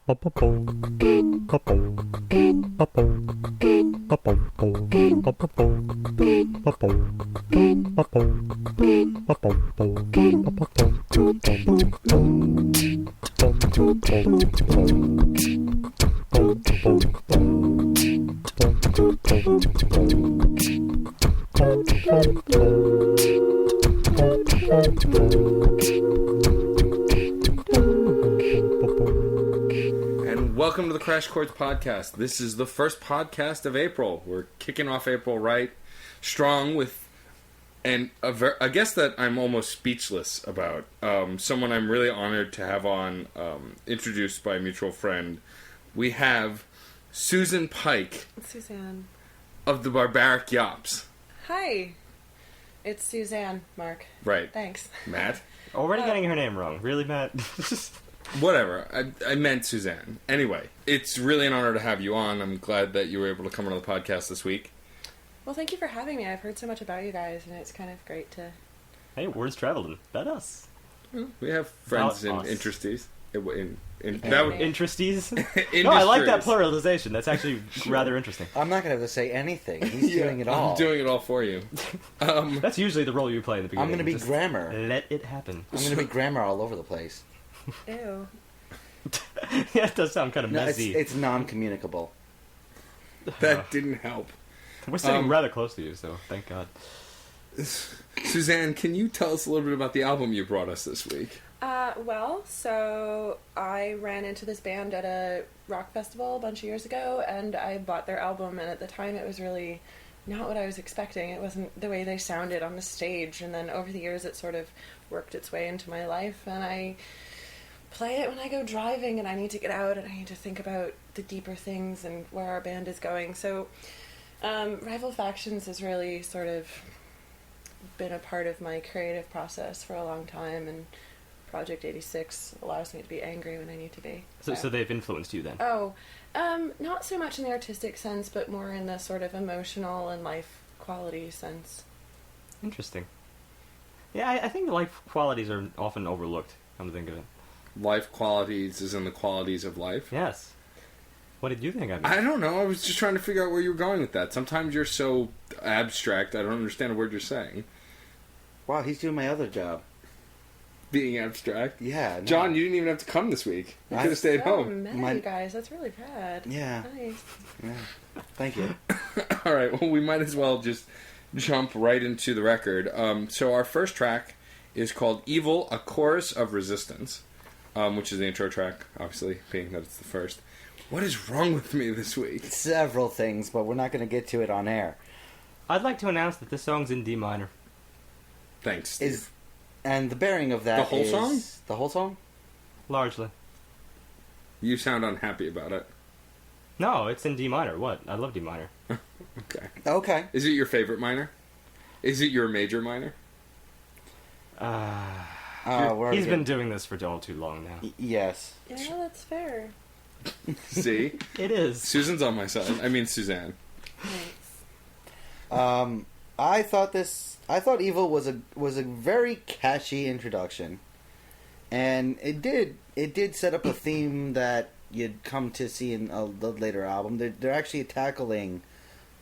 And welcome to the Crash Chords podcast. This is the first podcast of April. We're kicking off April right strong with a guest that I'm almost speechless about. Someone I'm really honored to have on, introduced by a mutual friend. We have Suzanne Pike. Suzanne. Of the Barbaric Yawps. Hi. It's Suzanne, Mark. Right. Thanks. Matt? Already getting her name wrong. Really, Matt? Whatever. I meant Suzanne. Anyway, it's really an honor to have you on. I'm glad that you were able to come on the podcast this week. Well, thank you for having me. I've heard so much about you guys, and it's kind of great to... Hey, words traveling. About us. We have friends in Us. interesties. Interesties? No, I like that pluralization. That's actually rather interesting. I'm not going to have to say anything. He's doing it all. I'm doing it all for you. That's usually the role you play in the beginning. I'm going to be Just grammar. Let it happen. I'm going to be grammar all over the place. Ew. Yeah, it does sound kind of No, messy. it's non-communicable. That didn't help. We're sitting rather close to you, so thank God. Suzanne, can you tell us a little bit about the album you brought us this week? So I ran into this band at a rock festival a bunch of years ago, and I bought their album, and at the time it was really not what I was expecting. It wasn't the way they sounded on the stage, and then over the years it sort of worked its way into my life, and I play it when I go driving, and I need to get out, and I need to think about the deeper things and where our band is going. So Rival Factions has really sort of been a part of my creative process for a long time, and Project 86 allows me to be angry when I need to be. So they've influenced you then? Oh, not so much in the artistic sense, but more in the sort of emotional and life quality sense. Interesting. Yeah, I think life qualities are often overlooked, come to think of it. Life qualities is in the qualities of life? Yes. What did you think I mean? I don't know. I was just trying to figure out where you were going with that. Sometimes you're so abstract, I don't understand a word you're saying. Wow, he's doing my other job. Being abstract? Yeah. No. John, you didn't even have to come this week. You could have stayed home. Mad, you guys. That's really bad. Yeah. Nice. Yeah. Thank you. All right, well, we might as well just jump right into the record. So our first track is called Evil, A Chorus of Resistance, which is the intro track, obviously, being that it's the first. What is wrong with me this week? Several things, but we're not going to get to it on air. I'd like to announce that this song's in D minor. Thanks, Steve. And the bearing of that The whole is... song? The whole song? Largely. You sound unhappy about it. No, it's in D minor. What? I love D minor. Okay. Okay. Is it your favorite minor? Is it your major minor? He's been doing this for all too long now. Yes. Yeah, that's fair. See? It is. Susan's on my side. I mean, Suzanne. Thanks. I thought Evil was a very catchy introduction, and it did set up a theme that you'd come to see in a later album. They're actually tackling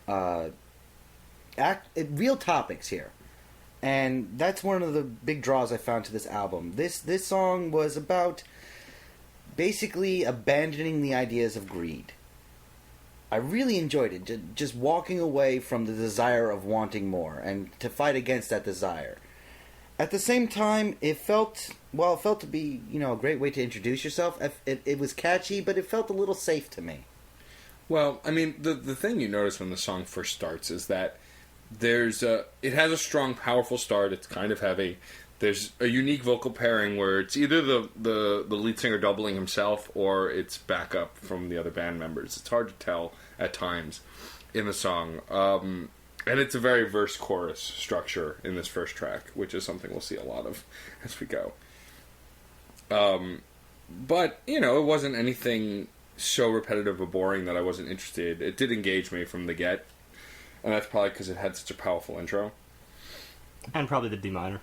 real topics here, and that's one of the big draws I found to this album. This song was about basically abandoning the ideas of greed. I really enjoyed it, just walking away from the desire of wanting more and to fight against that desire. At the same time, it felt to be, a great way to introduce yourself. It was catchy, but it felt a little safe to me. Well, I mean, the thing you notice when the song first starts is that it has a strong, powerful start. It's kind of heavy. There's a unique vocal pairing where it's either the lead singer doubling himself or it's backup from the other band members. It's hard to tell at times in the song. And it's a very verse-chorus structure in this first track, which is something we'll see a lot of as we go. But, it wasn't anything so repetitive or boring that I wasn't interested. It did engage me from the get, and that's probably because it had such a powerful intro. And probably the D minor.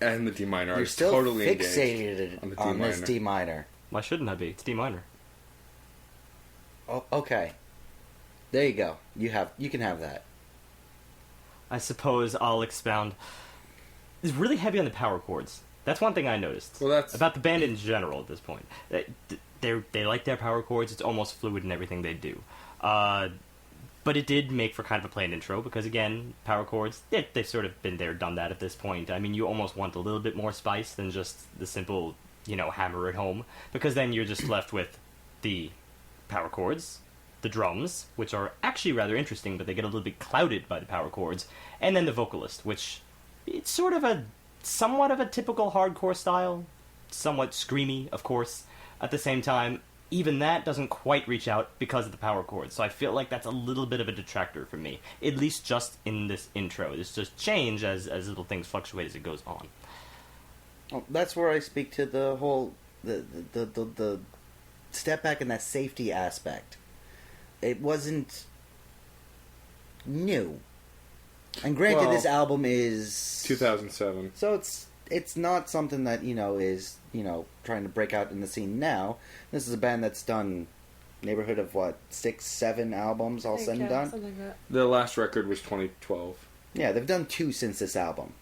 And the D minor. You're I was still totally fixated on on this D minor. Why shouldn't I be? It's D minor. Oh, okay. There you go. You can have that. I suppose I'll expound. It's really heavy on the power chords. That's one thing I noticed. Well, that's about the band in general at this point. They like their power chords. It's almost fluid in everything they do. But it did make for kind of a plain intro because, again, power chords, they've sort of been there, done that at this point. I mean, you almost want a little bit more spice than just the simple, hammer it home, because then you're just left with the power chords, the drums, which are actually rather interesting, but they get a little bit clouded by the power chords, and then the vocalist, which it's sort of somewhat of a typical hardcore style, somewhat screamy, of course. At the same time, even that doesn't quite reach out because of the power chords, so I feel like that's a little bit of a detractor for me, at least just in this intro. This just change as little things fluctuate as it goes on. Well, that's where I speak to the whole the step back in that safety aspect. It wasn't new, and granted, this album is 2007, so it's not something that is trying to break out in the scene now. This is a band that's done neighborhood of 6-7 albums all said and done. Something like that. The last record was 2012. Yeah, they've done 2 since this album.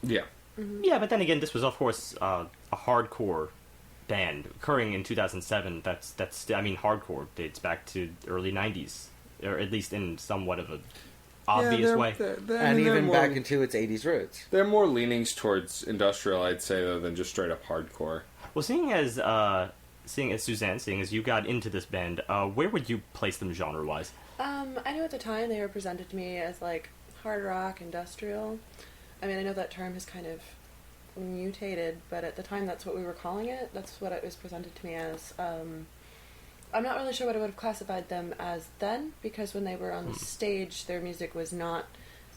Yeah. Mm-hmm. Yeah, but then again, this was of course a hardcore band occurring in 2007. That's hardcore dates back to early 90s, or at least in somewhat of a obvious way. And even back into its 80s roots. They're more leanings towards industrial, I'd say, though, than just straight up hardcore. Well, seeing as Suzanne, seeing as you got into this band, where would you place them genre-wise? I know at the time they were presented to me as like hard rock, industrial. I mean, I know that term has kind of mutated, but at the time that's what we were calling it. That's what it was presented to me as. I'm not really sure what I would have classified them as then, because when they were on the stage, their music was not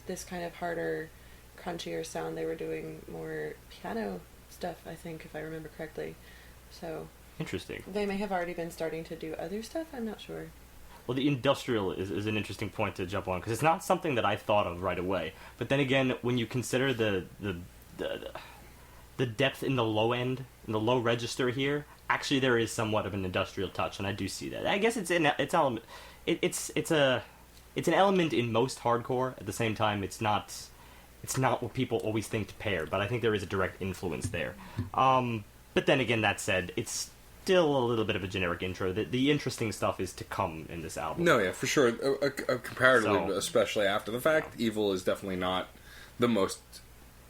this kind of harder, crunchier sound. They were doing more piano stuff, I think, if I remember correctly. So Interesting. they may have already been starting to do other stuff. I'm not sure. Well, the industrial is an interesting point to jump on, because it's not something that I thought of right away. But then again, when you consider the depth in the low end, in the low register here, actually there is somewhat of an industrial touch, and I do see that. I guess it's an element in most hardcore. At the same time, it's not what people always think to pair, but I think there is a direct influence there. But then again, that said, it's still a little bit of a generic intro. The interesting stuff is to come in this album. No, yeah, for sure. Comparatively, especially after the fact, Evil is definitely not the most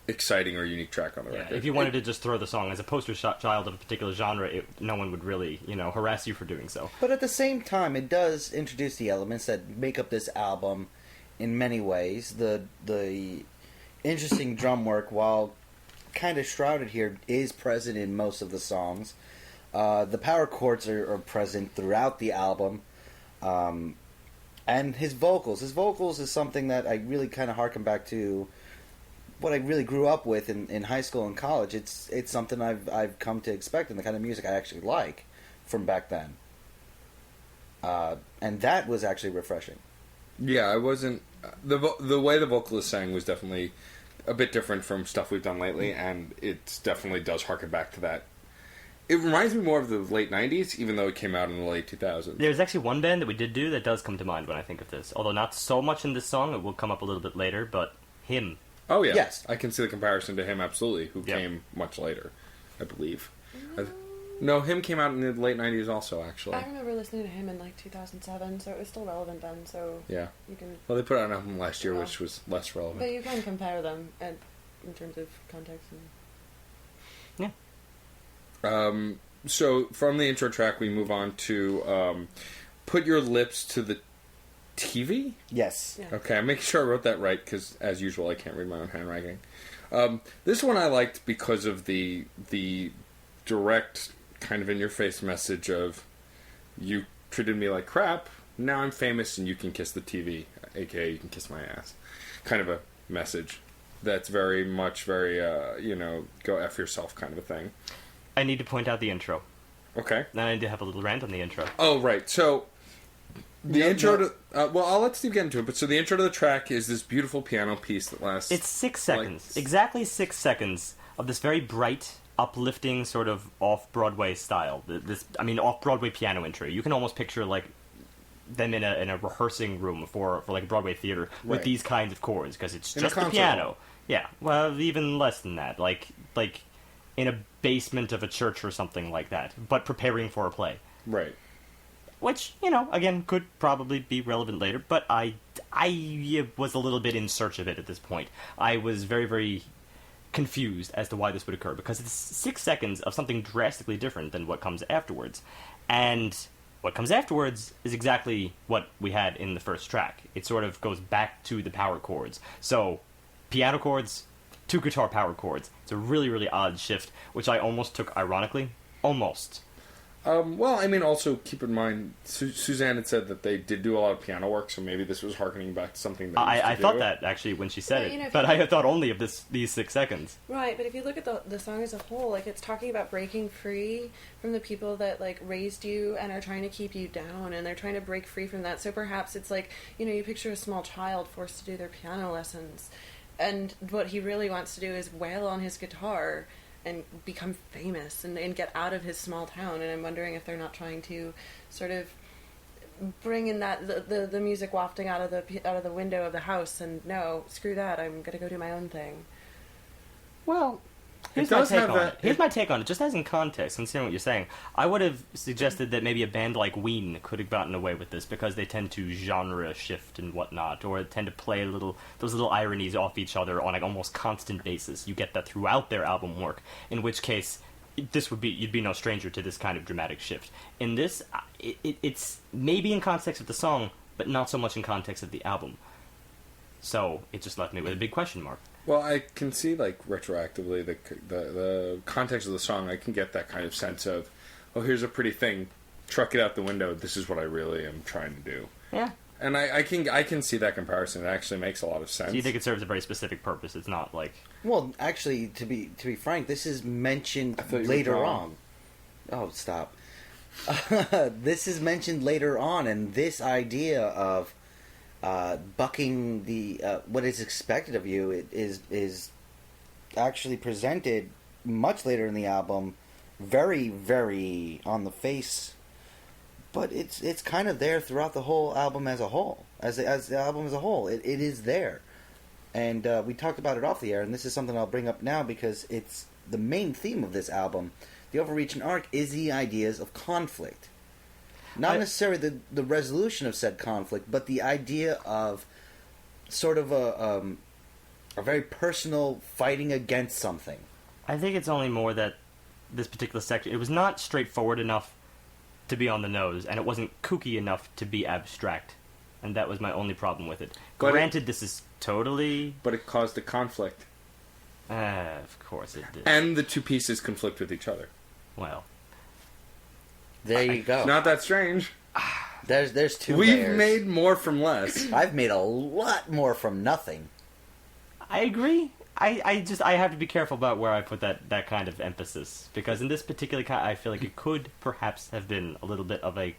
exciting or unique track on the record. If you wanted to just throw the song as a poster child of a particular genre, no one would really, harass you for doing so. But at the same time, it does introduce the elements that make up this album in many ways. The interesting drum work, while kind of shrouded here, is present in most of the songs. The power chords are present throughout the album. And his vocals. His vocals is something that I really kind of harken back to what I really grew up with in high school and college. It's something I've come to expect and the kind of music I actually like from back then. And that was actually refreshing. Yeah, I wasn't... The way the vocalist sang was definitely a bit different from stuff we've done lately, and it definitely does harken back to that. It reminds me more of the late 90s, even though it came out in the late 2000s. There's actually one band that we did do that does come to mind when I think of this. Although not so much in this song, it will come up a little bit later, but Him. Oh, yeah. Yes. I can see the comparison to Him, absolutely, who came much later, I believe. No, Him came out in the late 90s also, actually. I remember listening to Him in like 2007, so it was still relevant then. So yeah. You can. Well, they put out an album last year, which was less relevant. But you can compare them in terms of context. Yeah. So from the intro track, we move on to Put Your Lips to the TV? Yes. Yeah. Okay, I'm making sure I wrote that right, because as usual, I can't read my own handwriting. This one I liked because of the direct, kind of in-your-face message of, you treated me like crap, now I'm famous and you can kiss the TV, aka you can kiss my ass. Kind of a message that's very much, go F yourself kind of a thing. I need to point out the intro. Okay. Now I need to have a little rant on the intro. Oh, right. So, the intro to... well, I'll let Steve get into it, but so the intro to the track is this beautiful piano piece that lasts... It's 6 seconds. Exactly 6 seconds of this very bright, uplifting, sort of off-Broadway style. Off-Broadway piano intro. You can almost picture, them in a rehearsing room for like a Broadway theater with Right. these kinds of chords, because it's In a just the concert piano. hall. Yeah, well, even less than that, like in a basement of a church or something like that, but preparing for a play. Right. Which, again, could probably be relevant later, but I was a little bit in search of it at this point. I was very, very confused as to why this would occur, because it's 6 seconds of something drastically different than what comes afterwards. And what comes afterwards is exactly what we had in the first track. It sort of goes back to the power chords. So, piano chords, 2 guitar power chords. It's a really, really odd shift, which I almost took ironically. Almost. Well, I mean, also keep in mind, Suzanne had said that they did do a lot of piano work, so maybe this was harkening back to something that I thought that, actually, when she said But, it. But I had thought only of these 6 seconds. Right, but if you look at the song as a whole, like, it's talking about breaking free from the people that, like, raised you and are trying to keep you down, and they're trying to break free from that. So perhaps it's like, you picture a small child forced to do their piano lessons, and what he really wants to do is wail on his guitar and become famous and get out of his small town. And I'm wondering if they're not trying to sort of bring in that the music wafting out of the window of the house, and no, screw that, I'm gonna go do my own thing. Well, here's my take on it. Here's my take on it, just as in context, considering what you're saying. I would have suggested that maybe a band like Ween could have gotten away with this, because they tend to genre shift and whatnot, or tend to play those little ironies off each other on an almost constant basis. You get that throughout their album work, in which case you'd be no stranger to this kind of dramatic shift. In this, it's maybe in context of the song, but not so much in context of the album. So it just left me with a big question mark. Well, I can see, like, retroactively, the context of the song, I can get that kind of sense of, oh, here's a pretty thing, truck it out the window, this is what I really am trying to do. Yeah. And I can see that comparison. It actually makes a lot of sense. So you think it serves a very specific purpose? It's not like... Well, actually, to be frank, this is mentioned later on. Oh, stop. This is mentioned later on, and this idea of bucking the what is expected of you is actually presented much later in the album, very, very on the face, but it's kind of there throughout the whole album as a whole, as the album as a whole. It is there, and we talked about it off the air, and this is something I'll bring up now because it's the main theme of this album. The overreaching arc is the ideas of conflict. Not necessarily the resolution of said conflict, but the idea of sort of a very personal fighting against something. I think it's only more that this particular section, it was not straightforward enough to be on the nose, and it wasn't kooky enough to be abstract. And that was my only problem with it. Granted, this is totally... But it caused a conflict. Of course it did. And the two pieces conflict with each other. Well... There you go. It's not that strange. There's two We've layers. made more from less. I've made a lot more from nothing. I agree. I have to be careful about where I put that kind of emphasis, because in this particular kind, I feel like it could perhaps have been a little bit of a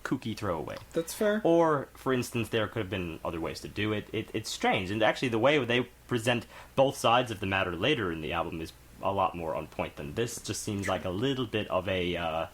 kooky throwaway. That's fair. Or, for instance, there could have been other ways to do it. It's strange, and actually the way they present both sides of the matter later in the album is a lot more on point than this. Just seems like a little bit of a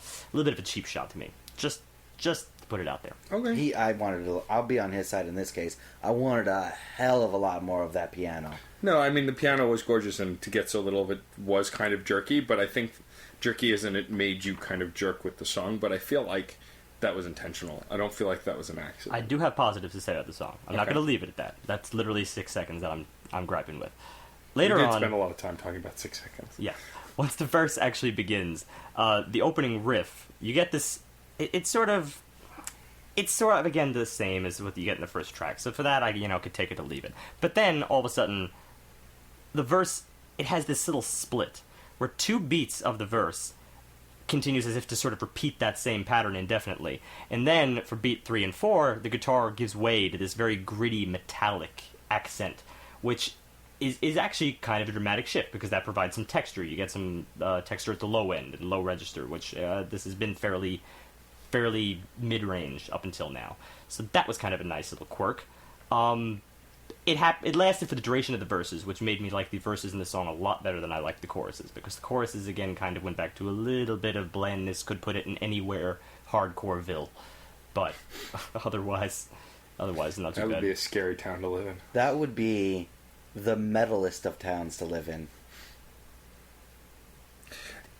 cheap shot to me. Just to put it out there. Okay. I'll be on his side in this case. I wanted a hell of a lot more of that piano. No, I mean, the piano was gorgeous, and to get so little of it was kind of jerky, but I think jerky isn't it made you kind of jerk with the song, but I feel like that was intentional. I don't feel like that was an accident. I do have positives to say about the song. I'm not Okay. going to leave it at that. That's literally 6 seconds that I'm griping with. We Later did on... spend a lot of time talking about 6 seconds. Yeah. Once the verse actually begins, the opening riff, you get this... It's sort of, again, the same as what you get in the first track. So for that, I could take it or leave it. But then, all of a sudden, the verse, it has this little split, where 2 beats of the verse continues as if to sort of repeat that same pattern indefinitely. And then, for beat 3 and 4, the guitar gives way to this very gritty, metallic accent, which... is actually kind of a dramatic shift, because that provides some texture. You get some texture at the low end and low register, which this has been fairly mid-range up until now. So that was kind of a nice little quirk. It lasted for the duration of the verses, which made me like the verses in the song a lot better than I liked the choruses, because the choruses, again, kind of went back to a little bit of blandness, could put it in anywhere hardcoreville. but otherwise not too That bad. would be a scary town to live in. That would be the metalist of towns to live in.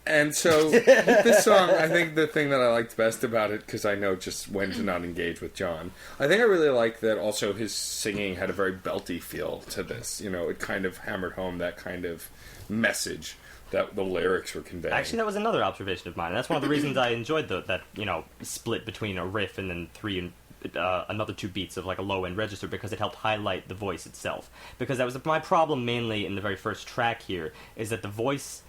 And so, with this song, I think the thing that I liked best about it, because I know just when to not engage with John, I think I really like that also his singing had a very belty feel to this. You know, it kind of hammered home that kind of message that the lyrics were conveying. Actually, that was another observation of mine, and that's one of the reasons I enjoyed that split between a riff and then another 2 beats of like a low-end register, because it helped highlight the voice itself. Because that was my problem mainly in the very first track here, is that the voice...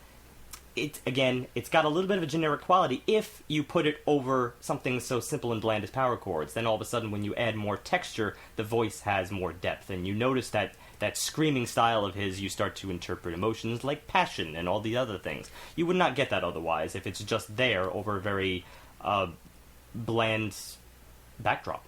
It's got a little bit of a generic quality if you put it over something so simple and bland as power chords. Then all of a sudden, when you add more texture, the voice has more depth. And you notice that screaming style of his, you start to interpret emotions like passion and all the other things. You would not get that otherwise if it's just there over a very bland backdrop.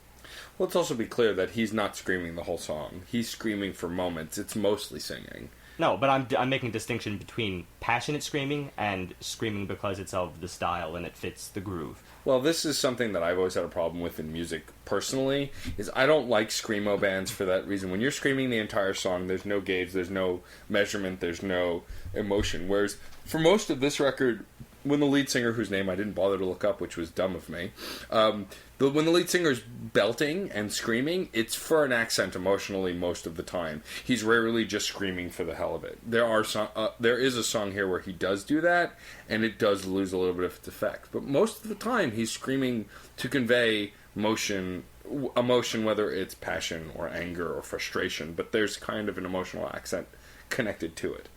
Well, let's also be clear that he's not screaming the whole song. He's screaming for moments. It's mostly singing. No, but I'm making a distinction between passionate screaming and screaming because it's of the style and it fits the groove. Well, this is something that I've always had a problem with in music personally, is I don't like screamo bands for that reason. When you're screaming the entire song, there's no gauge, there's no measurement, there's no emotion. Whereas for most of this record, when the lead singer, whose name I didn't bother to look up, which was dumb of me, when the lead singer's belting and screaming, it's for an accent emotionally most of the time. He's rarely just screaming for the hell of it. There is a song here where he does do that, and it does lose a little bit of its effect. But most of the time, he's screaming to convey emotion, whether it's passion or anger or frustration. But there's kind of an emotional accent connected to it,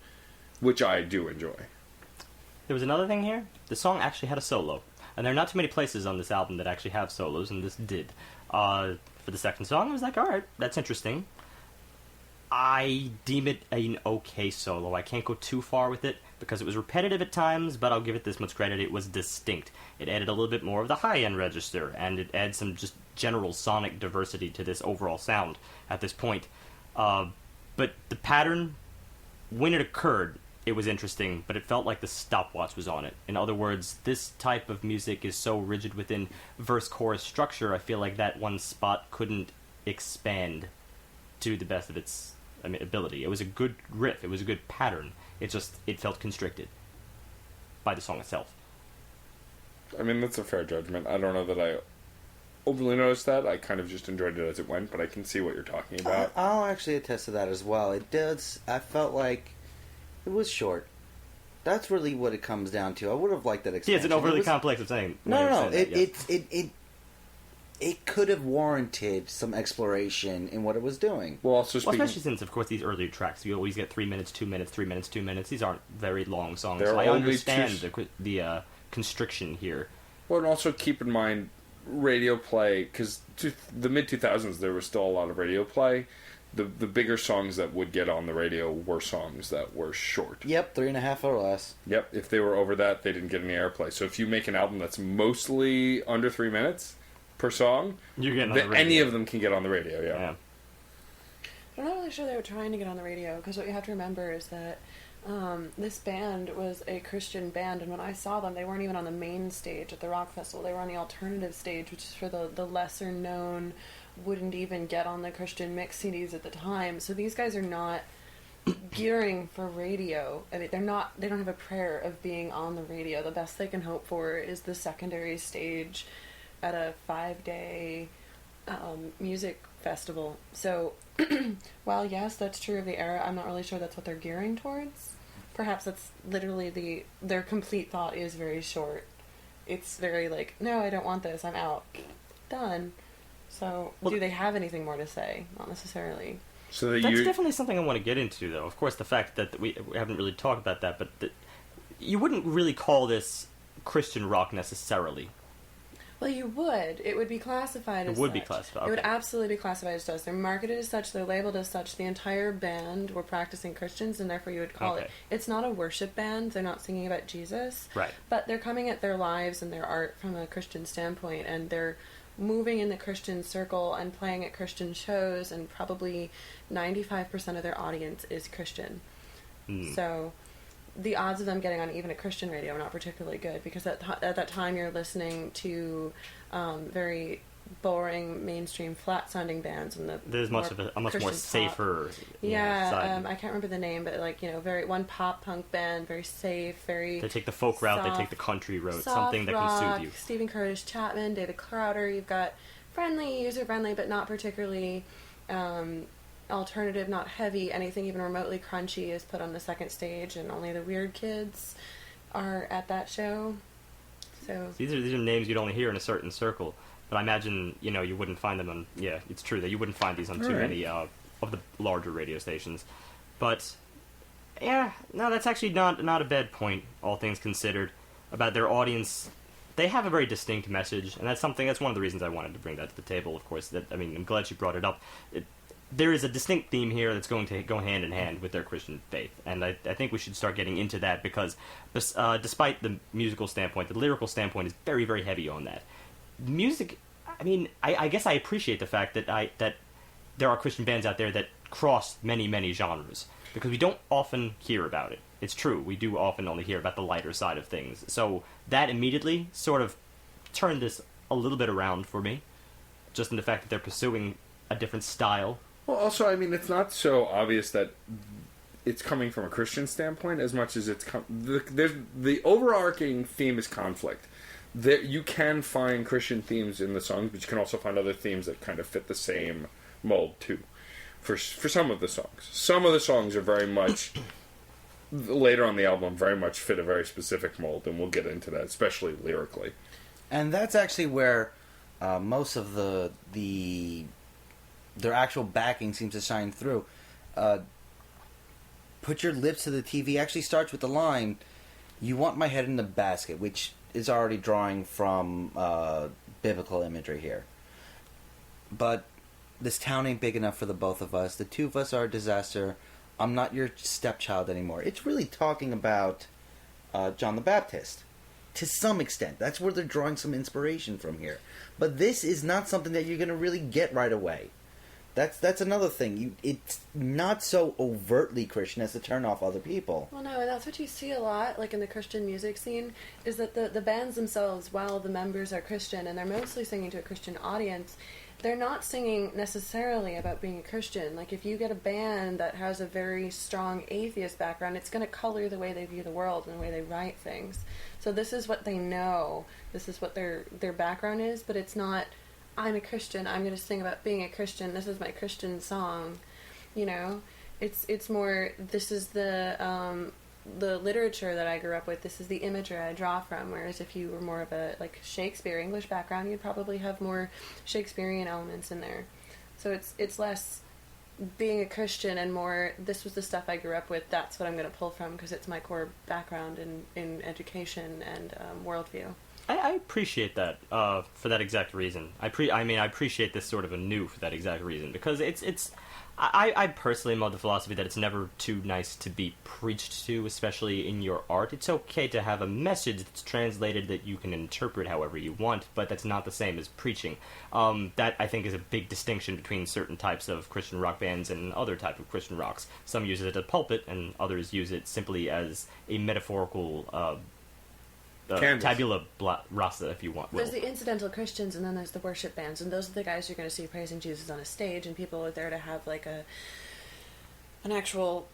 which I do enjoy. There was another thing here. The song actually had a solo. And there are not too many places on this album that actually have solos, and this did. For the second song, I was like, alright, that's interesting. I deem it an okay solo. I can't go too far with it, because it was repetitive at times, but I'll give it this much credit. It was distinct. It added a little bit more of the high-end register, and it adds some just general sonic diversity to this overall sound at this point. But the pattern, when it occurred, it was interesting, but it felt like the stopwatch was on it. In other words, this type of music is so rigid within verse-chorus structure, I feel like that one spot couldn't expand to the best of its ability. It was a good riff, it was a good pattern, it felt constricted by the song itself. I mean, that's a fair judgment. I don't know that I overly noticed that. I kind of just enjoyed it as it went, but I can see what you're talking about. I'll actually attest to that as well. It does. I felt like it was short. That's really what it comes down to. I would have liked that expansion. Yeah, it's an overly complex of saying. No. It could have warranted some exploration in what it was doing. Well, also especially since, of course, these earlier tracks, you always get 3 minutes, 2 minutes, 3 minutes, 2 minutes. These aren't very long songs. So I understand the constriction here. Well, and also keep in mind radio play, because the mid-2000s there was still a lot of radio play. The bigger songs that would get on the radio were songs that were short. Yep, 3.5 or less. Yep, if they were over that, they didn't get any airplay. So if you make an album that's mostly under 3 minutes per song, you're getting on the radio. Any of them can get on the radio, yeah. I'm not really sure they were trying to get on the radio, because what you have to remember is that this band was a Christian band, and when I saw them, they weren't even on the main stage at the rock festival. They were on the alternative stage, which is for the lesser known, wouldn't even get on the Christian mix CDs at the time. So these guys are not gearing for radio. I mean, they don't have a prayer of being on the radio. The best they can hope for is the secondary stage at a 5-day music festival. So while yes, that's true of the era, I'm not really sure that's what they're gearing towards. Perhaps that's literally their complete thought is very short. It's very like, no, I don't want this, I'm out. Done. So, do they have anything more to say? Not necessarily. So that's definitely something I want to get into, though. Of course, the fact that we haven't really talked about that, but you wouldn't really call this Christian rock necessarily. Well, you would. It would be classified as such. It would be classified. Okay. It would absolutely be classified as such. They're marketed as such. They're labeled as such. The entire band were practicing Christians, and therefore you would call it. It's not a worship band. They're not singing about Jesus. Right. But they're coming at their lives and their art from a Christian standpoint, and they're moving in the Christian circle and playing at Christian shows, and probably 95% of their audience is Christian. So the odds of them getting on even a Christian radio are not particularly good, because at that time you're listening to very boring, mainstream, flat-sounding bands, and there's a much more Christian safer. Yeah, I can't remember the name, but like one pop punk band, very safe, very. They take the folk route, they take the country road, something that rock, can suit you. Stephen Curtis Chapman, David Crowder. You've got friendly, user-friendly, but not particularly alternative, not heavy. Anything even remotely crunchy is put on the second stage, and only the weird kids are at that show. So these are names you'd only hear in a certain circle. But I imagine, you wouldn't find them on... Yeah, it's true that you wouldn't find these on too many of the larger radio stations. But, yeah, no, that's actually not a bad point, all things considered, about their audience. They have a very distinct message, and that's one of the reasons I wanted to bring that to the table, of course. I'm glad you brought it up. There is a distinct theme here that's going to go hand in hand with their Christian faith, and I think we should start getting into that, because despite the musical standpoint, the lyrical standpoint is very, very heavy on that. Music, I guess I appreciate the fact that there are Christian bands out there that cross many, many genres, because we don't often hear about it. It's true, we do often only hear about the lighter side of things. So that immediately sort of turned this a little bit around for me, just in the fact that they're pursuing a different style. Well, also, it's not so obvious that it's coming from a Christian standpoint as much as it's the overarching theme is conflict. You can find Christian themes in the songs, but you can also find other themes that kind of fit the same mold too. For some of the songs, some of the songs are very much later on the album very much fit a very specific mold, and we'll get into that, especially lyrically. And that's actually where most of their actual backing seems to shine through. Put Your Lips to the TV actually starts with the line, "You want my head in the basket," which is already drawing from biblical imagery here. But this town ain't big enough for the both of us. The two of us are a disaster. I'm not your stepchild anymore. It's really talking about John the Baptist. To some extent. That's where they're drawing some inspiration from here. But this is not something that you're going to really get right away. That's another thing. It's not so overtly Christian as to turn off other people. Well, no, and that's what you see a lot, like in the Christian music scene, is that the bands themselves, while the members are Christian and they're mostly singing to a Christian audience, they're not singing necessarily about being a Christian. Like, if you get a band that has a very strong atheist background, it's going to color the way they view the world and the way they write things. So this is what they know. This is what their background is, but it's not, I'm a Christian, I'm going to sing about being a Christian, this is my Christian song. It's more, this is the literature that I grew up with, this is the imagery I draw from, whereas if you were more of a Shakespeare English background, you'd probably have more Shakespearean elements in there. So it's less being a Christian and more, this was the stuff I grew up with, that's what I'm going to pull from because it's my core background in education and worldview. I appreciate that for that exact reason. I appreciate this sort of anew for that exact reason, because I personally am of the philosophy that it's never too nice to be preached to, especially in your art. It's okay to have a message that's translated that you can interpret however you want, but that's not the same as preaching. That, I think, is a big distinction between certain types of Christian rock bands and other types of Christian rocks. Some use it as a pulpit, and others use it simply as a metaphorical tabula rasa, if you want. There's the incidental Christians, and then there's the worship bands, and those are the guys you're going to see praising Jesus on a stage, and people are there to have an actual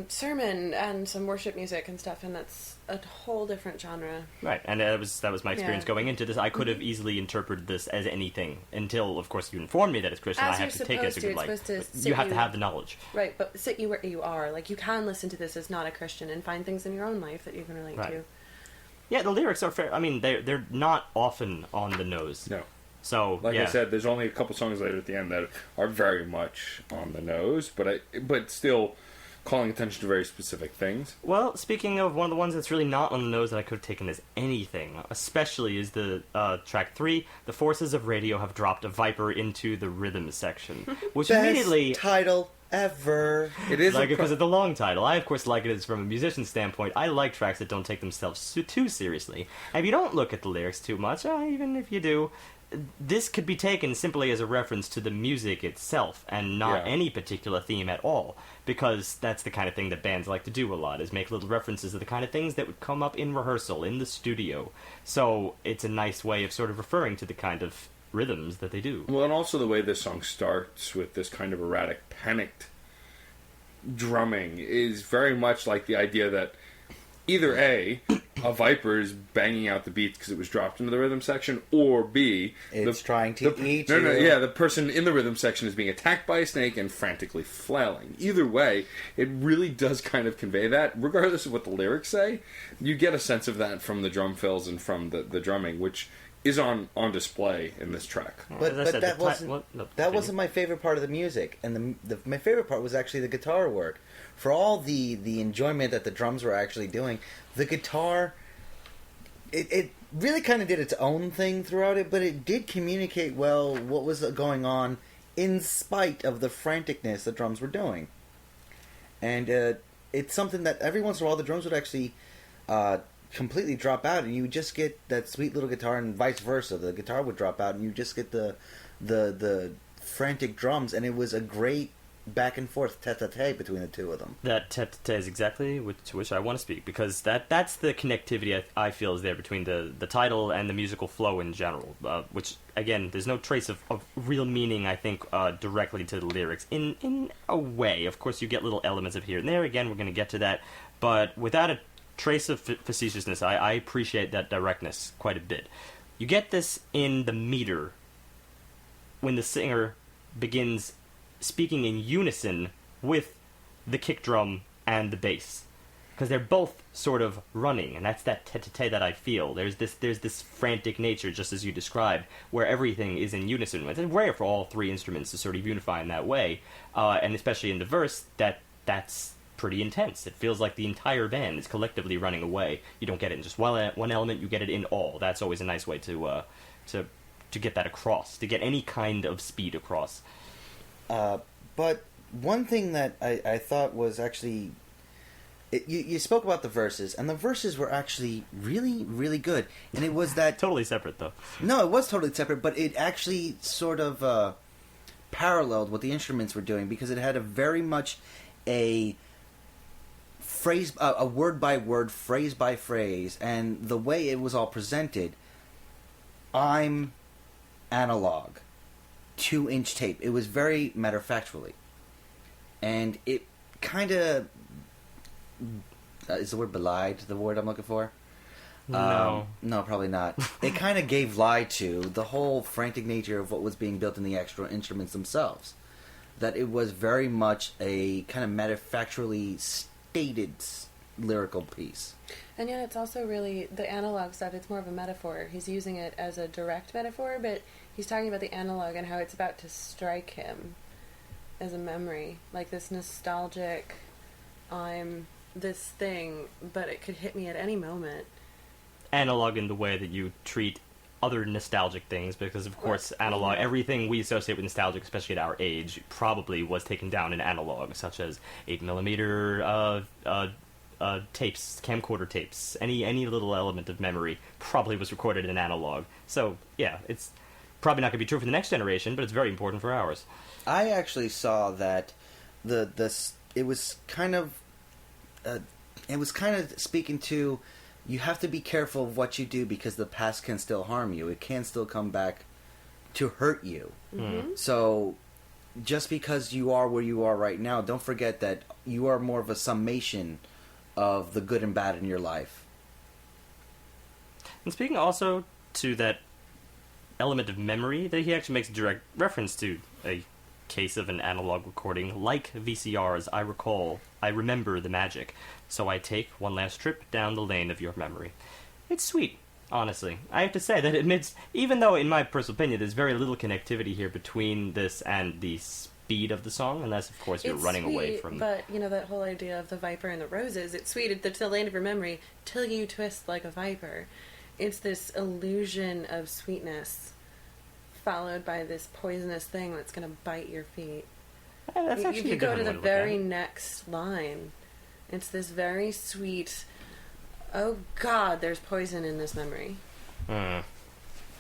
sermon and some worship music and stuff, and that's a whole different genre. Right, and that was my experience going into this. I could have easily interpreted this as anything until, of course, you informed me that it's Christian. I have to take it as a good light. You have to have the knowledge. Right, but sit you where you are. Like, you can listen to this as not a Christian and find things in your own life that you can relate to. Yeah, the lyrics are fair. I mean, they're not often on the nose. No. So, I said, there's only a couple songs later at the end that are very much on the nose, but still calling attention to very specific things. Well, speaking of one of the ones that's really not on the nose that I could have taken as anything, especially is the track 3, "The Forces of Radio Have Dropped a Viper into the Rhythm Section," which Best immediately title ever. It is like it because of the long title. I, of course, like it as from a musician standpoint. I like tracks that don't take themselves too seriously. And if you don't look at the lyrics too much, even if you do, this could be taken simply as a reference to the music itself and not any particular theme at all, because that's the kind of thing that bands like to do a lot, is make little references to the kind of things that would come up in rehearsal, in the studio. So it's a nice way of sort of referring to the kind of rhythms that they do. Well, and also the way this song starts with this kind of erratic, panicked drumming is very much like the idea that either A, a viper is banging out the beats because it was dropped into the rhythm section, or B, it's trying to eat you. The person in the rhythm section is being attacked by a snake and frantically flailing. Either way, it really does kind of convey that. Regardless of what the lyrics say, you get a sense of that from the drum fills and from the drumming, which is on display in this track. But that wasn't my favorite part of the music, and my favorite part was actually the guitar work. For all the enjoyment that the drums were actually doing, the guitar, it really kind of did its own thing throughout it, but it did communicate well what was going on in spite of the franticness the drums were doing. And it's something that every once in a while the drums would actually completely drop out, and you would just get that sweet little guitar, and vice versa. The guitar would drop out, and you just get the frantic drums, and it was a great back and forth tete-a-tete between the two of them. That tete-a-tete is exactly to which I want to speak, because that's the connectivity I feel is there between the title and the musical flow in general, which, again, there's no trace of real meaning, I think, directly to the lyrics. In a way, of course, you get little elements of here and there. Again, we're going to get to that, but without a trace of facetiousness, I appreciate that directness quite a bit. You get this in the meter when the singer begins speaking in unison with the kick drum and the bass, because they're both sort of running, and that's that tete-a-tete that I feel. There's this frantic nature, just as you described, where everything is in unison. It's rare for all three instruments to sort of unify in that way, and especially in the verse, that's pretty intense. It feels like the entire band is collectively running away. You don't get it in just one element, you get it in all. That's always a nice way to get that across, to get any kind of speed across. But one thing that I thought was actually... You spoke about the verses, and the verses were actually really, really good. And it was that... Totally separate, though. No, it was totally separate, but it actually sort of paralleled what the instruments were doing, because it had a very much a phrase, a word by word, phrase by phrase, and the way it was all presented, I'm analog, 2-inch tape. It was very matter-of-factually. And it kind of... is the word belied the word I'm looking for? No. No, probably not. It kind of gave lie to the whole frantic nature of what was being built in the actual instruments themselves. That it was very much a kind of matter-factually stated lyrical piece. And yet it's also really, the analog stuff, it's more of a metaphor. He's using it as a direct metaphor, but he's talking about the analog and how it's about to strike him as a memory. Like this nostalgic, I'm this thing, but it could hit me at any moment. Analog in the way that you treat other nostalgic things, because of course analog, everything we associate with nostalgic, especially at our age, probably was taken down in analog, such as 8mm tapes, camcorder tapes, any little element of memory probably was recorded in analog. So yeah, it's probably not going to be true for the next generation, but it's very important for ours. I actually saw that it was kind of speaking to, you have to be careful of what you do because the past can still harm you. It can still come back to hurt you. Mm-hmm. So just because you are where you are right now, don't forget that you are more of a summation of the good and bad in your life. And speaking also to that element of memory, that he actually makes a direct reference to a case of an analog recording. Like VCRs, I remember the magic. So I take one last trip down the lane of your memory. It's sweet, honestly. I have to say that admits, even though in my personal opinion there's very little connectivity here between this and the speed of the song, unless of course you're running away from... But, you know, that whole idea of the viper and the roses, it's sweet, it's the lane of your memory, till you twist like a viper. It's this illusion of sweetness, followed by this poisonous thing that's going to bite your feet. That's actually if you go to the very next line, it's this very sweet, oh God, there's poison in this memory.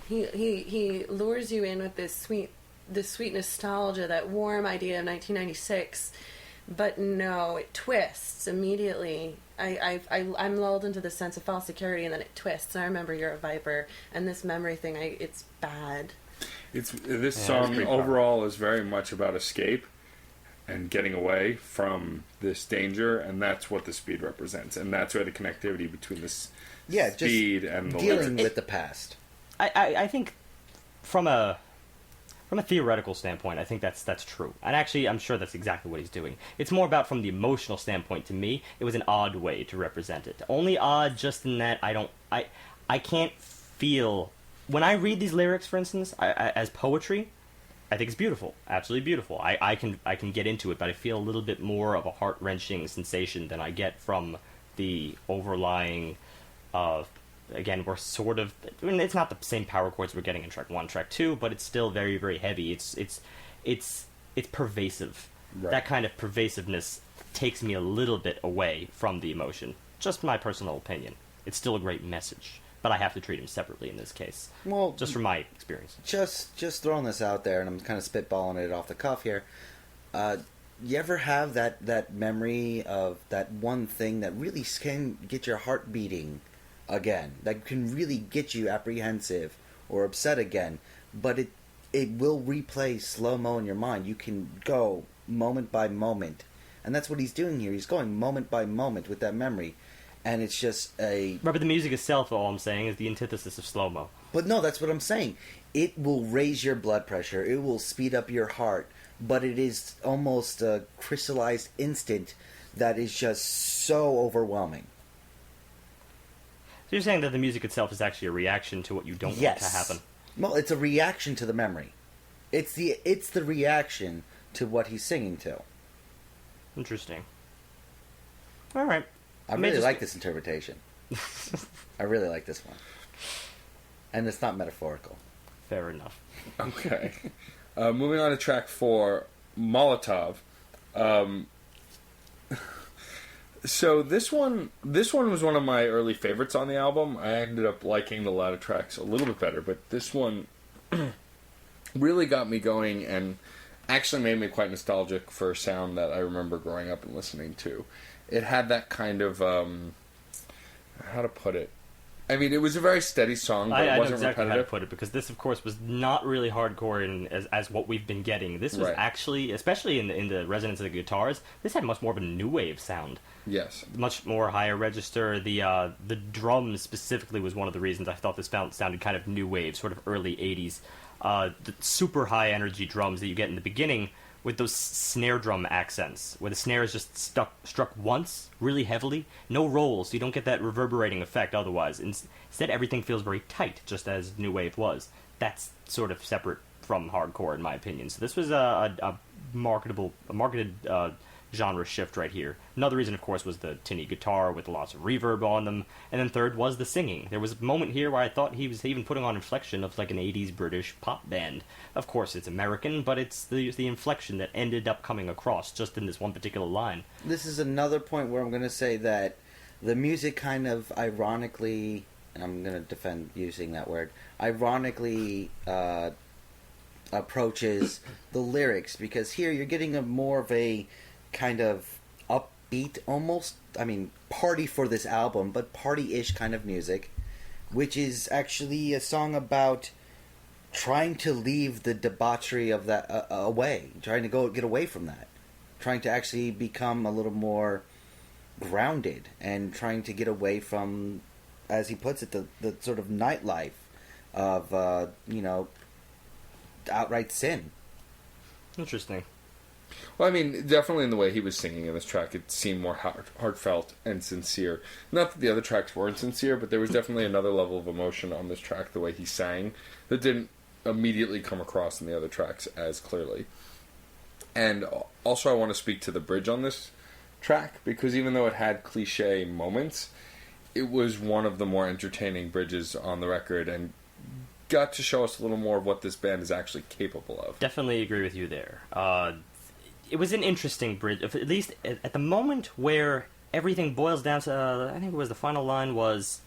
He lures you in with this sweet nostalgia, that warm idea of 1996, but no, it twists immediately. I'm lulled into this sense of false security, and then it twists. And I remember You're a Viper, and this memory thing. It's bad. This song overall is very much about escape and getting away from this danger, and that's what the speed represents, and that's where the connectivity between this speed and the dealing with the past. I think from a theoretical standpoint, I think that's true, and actually, I'm sure that's exactly what he's doing. It's more about from the emotional standpoint. To me, it was an odd way to represent it. Only odd, just in that I can't feel when I read these lyrics, for instance, as poetry. I think it's beautiful, absolutely beautiful. I can get into it, but I feel a little bit more of a heart-wrenching sensation than I get from the overlying. Again, we're sort of. I mean, it's not the same power chords we're getting in track 1, track 2, but it's still very, very heavy. It's pervasive. Right. That kind of pervasiveness takes me a little bit away from the emotion. Just my personal opinion. It's still a great message, but I have to treat them separately in this case. Well, just from my experience. Just throwing this out there, and I'm kind of spitballing it off the cuff here. You ever have that memory of that one thing that really can get your heart beating again, that can really get you apprehensive or upset again, but it will replay slow-mo in your mind. You can go moment by moment, and that's what he's doing here. He's going moment by moment with that memory, and it's just a... But the music itself, all I'm saying, is the antithesis of slow-mo. But no, that's what I'm saying. It will raise your blood pressure. It will speed up your heart, but it is almost a crystallized instant that is just so overwhelming. So you're saying that the music itself is actually a reaction to what you don't want to happen? Well, it's a reaction to the memory. It's the reaction to what he's singing to. Interesting. All right. I really like this interpretation. I really like this one. And it's not metaphorical. Fair enough. Okay. Moving on to track 4, Molotov. So this one was one of my early favorites on the album. I ended up liking the latter tracks a little bit better, but this one really got me going and actually made me quite nostalgic for a sound that I remember growing up and listening to. It had that kind of how to put it. I mean, it was a very steady song, but it wasn't know exactly repetitive. How to put it, because this, of course, was not really hardcore as what we've been getting. This was actually, especially in the resonance of the guitars, this had much more of a new wave sound. Yes, much more higher register. The drums specifically was one of the reasons I thought this sounded kind of new wave, sort of early '80s. The super high energy drums that you get in the beginning with those snare drum accents, where the snare is just struck once, really heavily, no rolls, so you don't get that reverberating effect otherwise. Instead, everything feels very tight, just as new wave was. That's sort of separate from hardcore, in my opinion. So this was a marketed genre shift right here. Another reason, of course, was the tinny guitar with lots of reverb on them. And then third was the singing. There was a moment here where I thought he was even putting on inflection of like an 80s British pop band. Of course, it's American, but it's the inflection that ended up coming across just in this one particular line. This is another point where I'm going to say that the music kind of ironically, and I'm going to defend using that word, ironically approaches the lyrics, because here you're getting a more of a kind of upbeat, almost, I mean, party for this album, but party-ish kind of music, which is actually a song about trying to leave the debauchery of that away, trying to get away from that, trying to actually become a little more grounded, and trying to get away from, as he puts it, the sort of nightlife of, outright sin. Interesting. Well, I mean, definitely in the way he was singing in this track, it seemed more heartfelt and sincere. Not that the other tracks weren't sincere, but there was definitely another level of emotion on this track, the way he sang, that didn't immediately come across in the other tracks as clearly. And also I want to speak to the bridge on this track, because even though it had cliche moments, it was one of the more entertaining bridges on the record, and got to show us a little more of what this band is actually capable of. Definitely agree with you there. It was an interesting bridge, at least at the moment where everything boils down to, I think it was the final line was,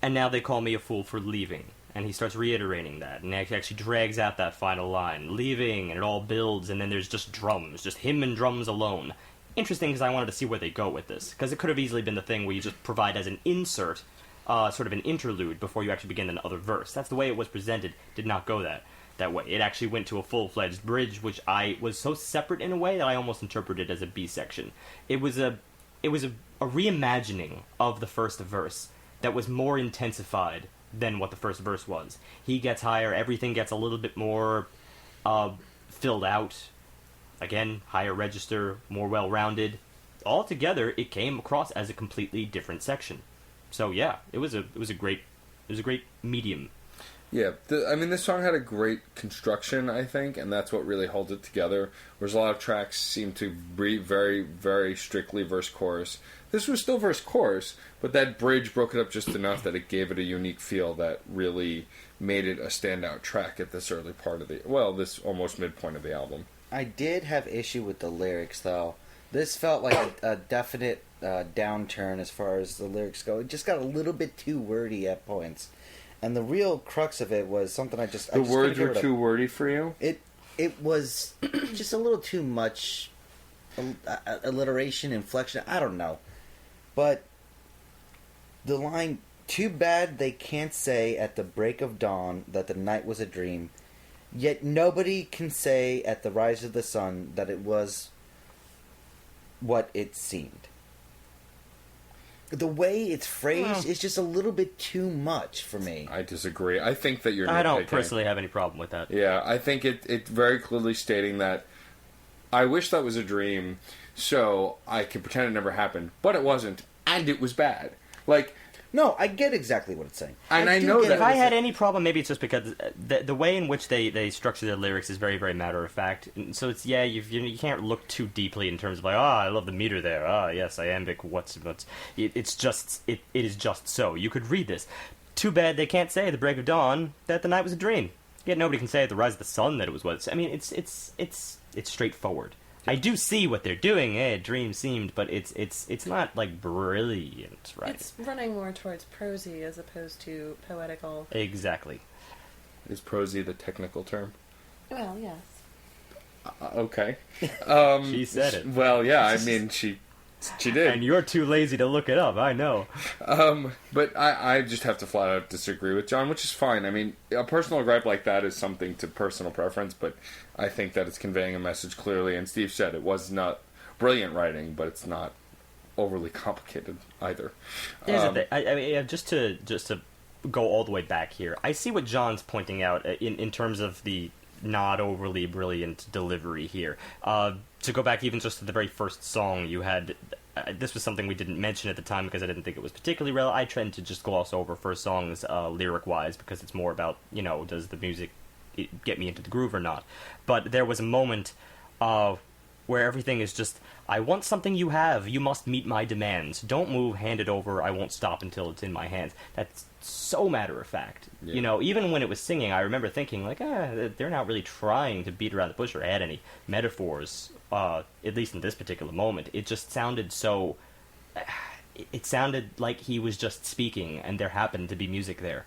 "And now they call me a fool for leaving." and he starts reiterating that, and he actually drags out that final line, leaving, and it all builds, and then there's just drums, just him and drums alone. Interesting, because I wanted to see where they go with this, because it could have easily been the thing where you just provide as an insert, sort of an interlude, before you actually begin another verse. That's the way it was presented, did not go that way. It actually went to a full-fledged bridge, which I was so separate in a way that I almost interpreted it as a B section. It was a reimagining of the first verse that was more intensified than what the first verse was. He gets higher, everything gets a little bit more filled out. Again, higher register, more well-rounded. Altogether, it came across as a completely different section. So yeah, it was a great medium. Yeah, this song had a great construction, I think, and that's what really holds it together. Whereas a lot of tracks seem to be very, very strictly verse-chorus. This was still verse-chorus, but that bridge broke it up just enough that it gave it a unique feel that really made it a standout track at this early part of this almost midpoint of the album. I did have issue with the lyrics, though. This felt like a definite downturn as far as the lyrics go. It just got a little bit too wordy at points. And the real crux of it was something The words were too wordy for you? It was just a little too much alliteration, inflection, I don't know. But the line, too bad they can't say at the break of dawn that the night was a dream, yet nobody can say at the rise of the sun that it was what it seemed. The way it's phrased is just a little bit too much for me. I disagree. I think that you're nitpicking. I don't personally have any problem with that. Yeah, I think it very clearly stating that I wish that was a dream, so I could pretend it never happened, but it wasn't, and it was bad. Like, no, I get exactly what it's saying. And I know that if I had any problem, maybe it's just because the way in which they structure their lyrics is very, very matter of fact. And so it's you can't look too deeply in terms of like, I love the meter there. Yes, iambic. What's it's just it is just so. You could read this. Too bad they can't say at the break of dawn that the night was a dream. Yet nobody can say at the rise of the sun that it was what. I mean, it's straightforward. I do see what they're doing. Dream seemed, but it's not like brilliant, right? It's running more towards prosy as opposed to poetical. Exactly. Is prosy the technical term? Well, yes. Okay. She said it. Well, yeah. I mean, she did. And you're too lazy to look it up. I know. But I just have to flat out disagree with John, which is fine. I mean, a personal gripe like that is something to personal preference, but I think that it's conveying a message clearly. And Steve said it was not brilliant writing, but it's not overly complicated either. Here's the thing. I mean, just to go all the way back here, I see what John's pointing out in terms of the not overly brilliant delivery here. To go back even just to the very first song, you had... this was something we didn't mention at the time because I didn't think it was particularly relevant. I tend to just gloss over first songs lyric-wise because it's more about, does the music get me into the groove or not. But there was a moment where everything is just, I want something you have, you must meet my demands. Don't move, hand it over, I won't stop until it's in my hands. That's so matter-of-fact. Yeah. Even when it was singing, I remember thinking, like, they're not really trying to beat around the bush or add any metaphors, at least in this particular moment. It just sounded so... It sounded like he was just speaking, and there happened to be music there.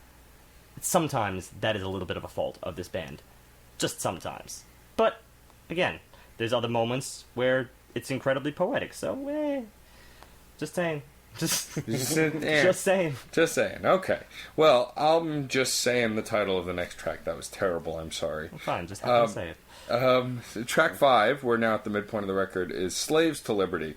Sometimes that is a little bit of a fault of this band. Just sometimes. But, again, there's other moments where it's incredibly poetic, so, just saying. Just saying. Just saying. Okay. Well, I'm just saying the title of the next track. That was terrible. I'm sorry. Well, fine. Just have to say it. Track 5, we're now at the midpoint of the record, is Slaves to Liberty.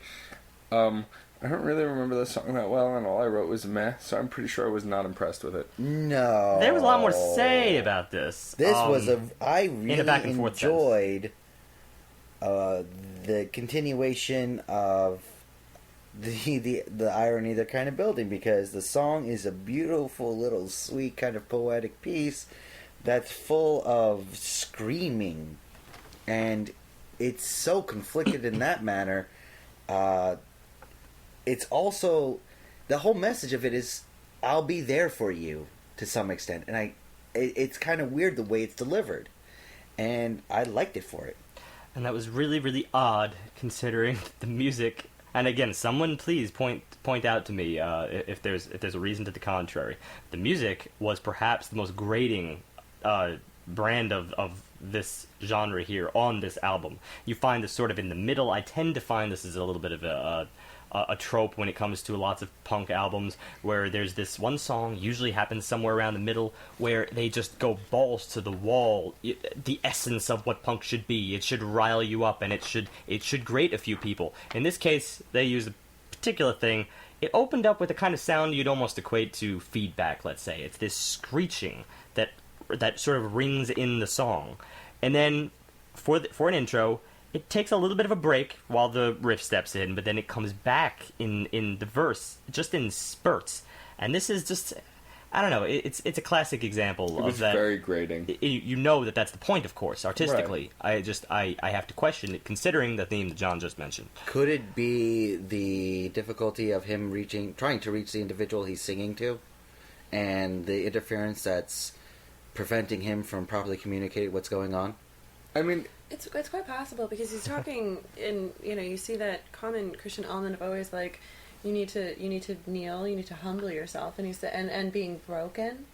I don't really remember the song that well, and all I wrote was meh, so I'm pretty sure I was not impressed with it. No. There was a lot more to say about this. I really enjoyed the continuation of the irony they're kind of building, because the song is a beautiful little sweet kind of poetic piece that's full of screaming, and it's so conflicted in that manner. It's also, the whole message of it is, I'll be there for you to some extent, and it's kind of weird the way it's delivered, and I liked it for it. And that was really, really odd, considering the music And again, someone please point out to me if there's a reason to the contrary. The music was perhaps the most grating brand of this genre here on this album. You find this sort of in the middle. I tend to find this is a little bit of a trope when it comes to lots of punk albums, where there's this one song, usually happens somewhere around the middle, where they just go balls to the wall. The essence of what punk should be. It should rile you up, and it should grate a few people. In this case, they use a particular thing. It opened up with a kind of sound you'd almost equate to feedback, let's say. It's this screeching that sort of rings in the song. And then, for an intro, it takes a little bit of a break while the riff steps in, but then it comes back in the verse, just in spurts. And this is just, I don't know, it's a classic example of that. It was very grating. You know that's the point, of course, artistically. Right. I have to question it, considering the theme that John just mentioned. Could it be the difficulty of him trying to reach the individual he's singing to, and the interference that's preventing him from properly communicating what's going on? I mean, it's quite possible, because he's talking in, you see that common Christian element of always like, you need to kneel, you need to humble yourself, and and being broken.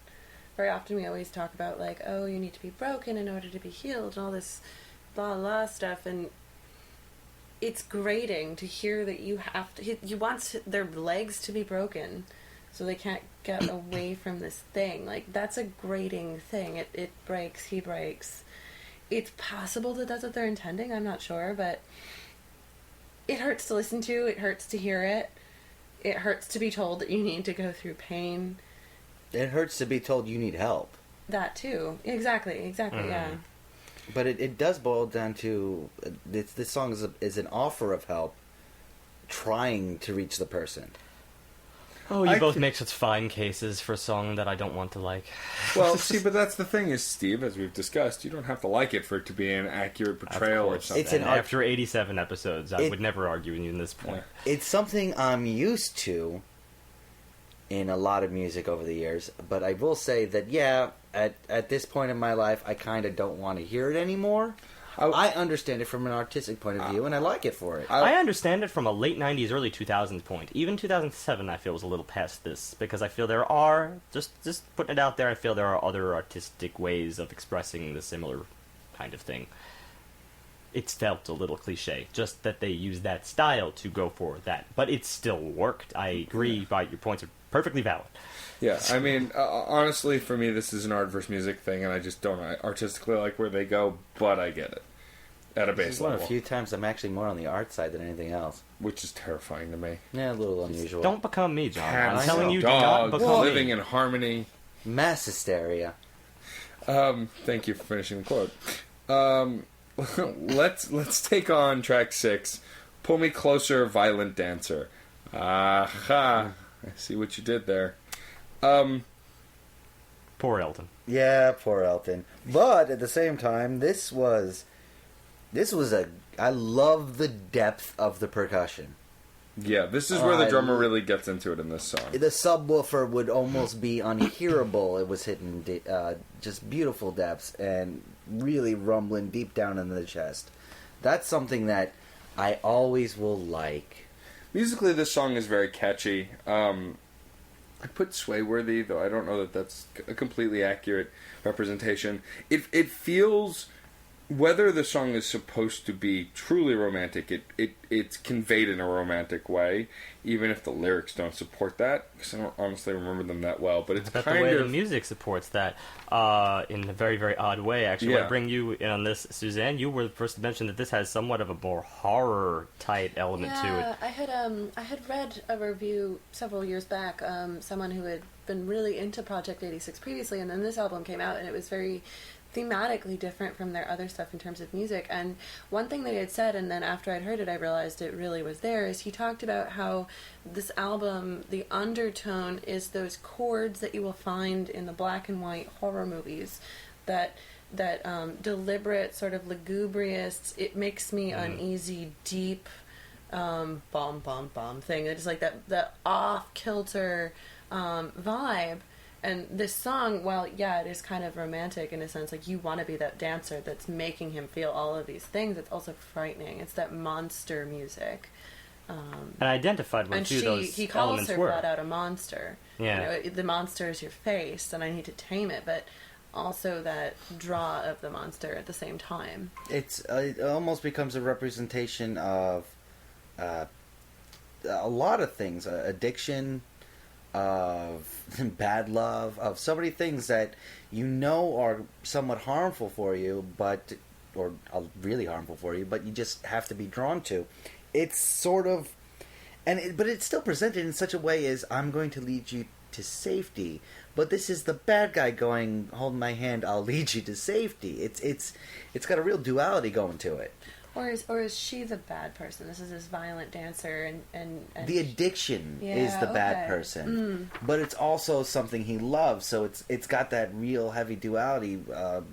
Very often we always talk about like, oh, you need to be broken in order to be healed, and all this blah blah stuff, and it's grating to hear that you have to. He wants their legs to be broken, so they can't get away from this thing. Like, that's a grating thing. It breaks. He breaks. It's possible that that's what they're intending. I'm not sure, but it hurts to listen to. It hurts to hear it. It hurts to be told that you need to go through pain. It hurts to be told you need help. That too. Exactly, yeah. But it does boil down to, this song is an offer of help, trying to reach the person. Oh, you both make such fine cases for a song that I don't want to like. Well, see, but that's the thing is, Steve, as we've discussed, you don't have to like it for it to be an accurate portrayal of something. It's after 87 episodes, I would never argue with you in this point. It's something I'm used to in a lot of music over the years, but I will say that, at this point in my life, I kind of don't want to hear it anymore. I understand it from an artistic point of view, and I like it for it. I understand it from a late 90s, early 2000s point. Even 2007, I feel, was a little past this, because I feel there are, just putting it out there, I feel there are other artistic ways of expressing the similar kind of thing. It's felt a little cliche, just that they use that style to go for that. But it still worked. I agree, your points are perfectly valid. Yeah, I mean, honestly, for me, this is an art versus music thing, and I just don't artistically like where they go, but I get it. At a base level. One of a few times I'm actually more on the art side than anything else. Which is terrifying to me. Yeah, a little unusual. Don't become me, John. Cats, I'm telling you, dogs, do not become living me. in harmony. Mass hysteria. Thank you for finishing the quote. Let's take on track 6. Pull Me Closer, Violent Dancer. Aha. I see what you did there. Poor Elton. Yeah, poor Elton. But at the same time, this was I love the depth of the percussion. Yeah, this is where the drummer really gets into it in this song. The subwoofer would almost be unhearable. It was hitting just beautiful depths and really rumbling deep down in the chest. That's something that I always will like. Musically, this song is very catchy. I put sway-worthy, though I don't know that that's a completely accurate representation. It feels, whether the song is supposed to be truly romantic, it's conveyed in a romantic way, even if the lyrics don't support that, because I don't honestly remember them that well. But it's I bet kind the way of the music supports that in a very, very odd way. Actually, when I bring you in on this, Suzanne, you were the first to mention that this has somewhat of a more horror-type element to it. I had read a review several years back, someone who had been really into Project 86 previously, and then this album came out, and it was very thematically different from their other stuff in terms of music. And one thing that he had said, and then after I'd heard it I realized it really was there, is he talked about how this album, the undertone is those chords that you will find in the black and white horror movies, that deliberate sort of lugubrious, it makes me uneasy, deep bomb bomb thing. It's like that off kilter vibe. And this song, while, it is kind of romantic in a sense, like you want to be that dancer that's making him feel all of these things, it's also frightening. It's that monster music And I identified with And a few of those he calls elements her were. flat out a monster. Yeah. You know, the monster is your face, and I need to tame it, but also that draw of the monster at the same time. It almost becomes a representation of a lot of things, addiction, of bad love, of so many things that you know are somewhat harmful for you, or really harmful for you, but you just have to be drawn to. It's sort of, but it's still presented in such a way as I'm going to lead you to safety, but this is the bad guy going, hold my hand, I'll lead you to safety. It's got a real duality going to it. Or is she the bad person? This is this violent dancer, and the addiction is the bad person, but it's also something he loves. So it's got that real heavy duality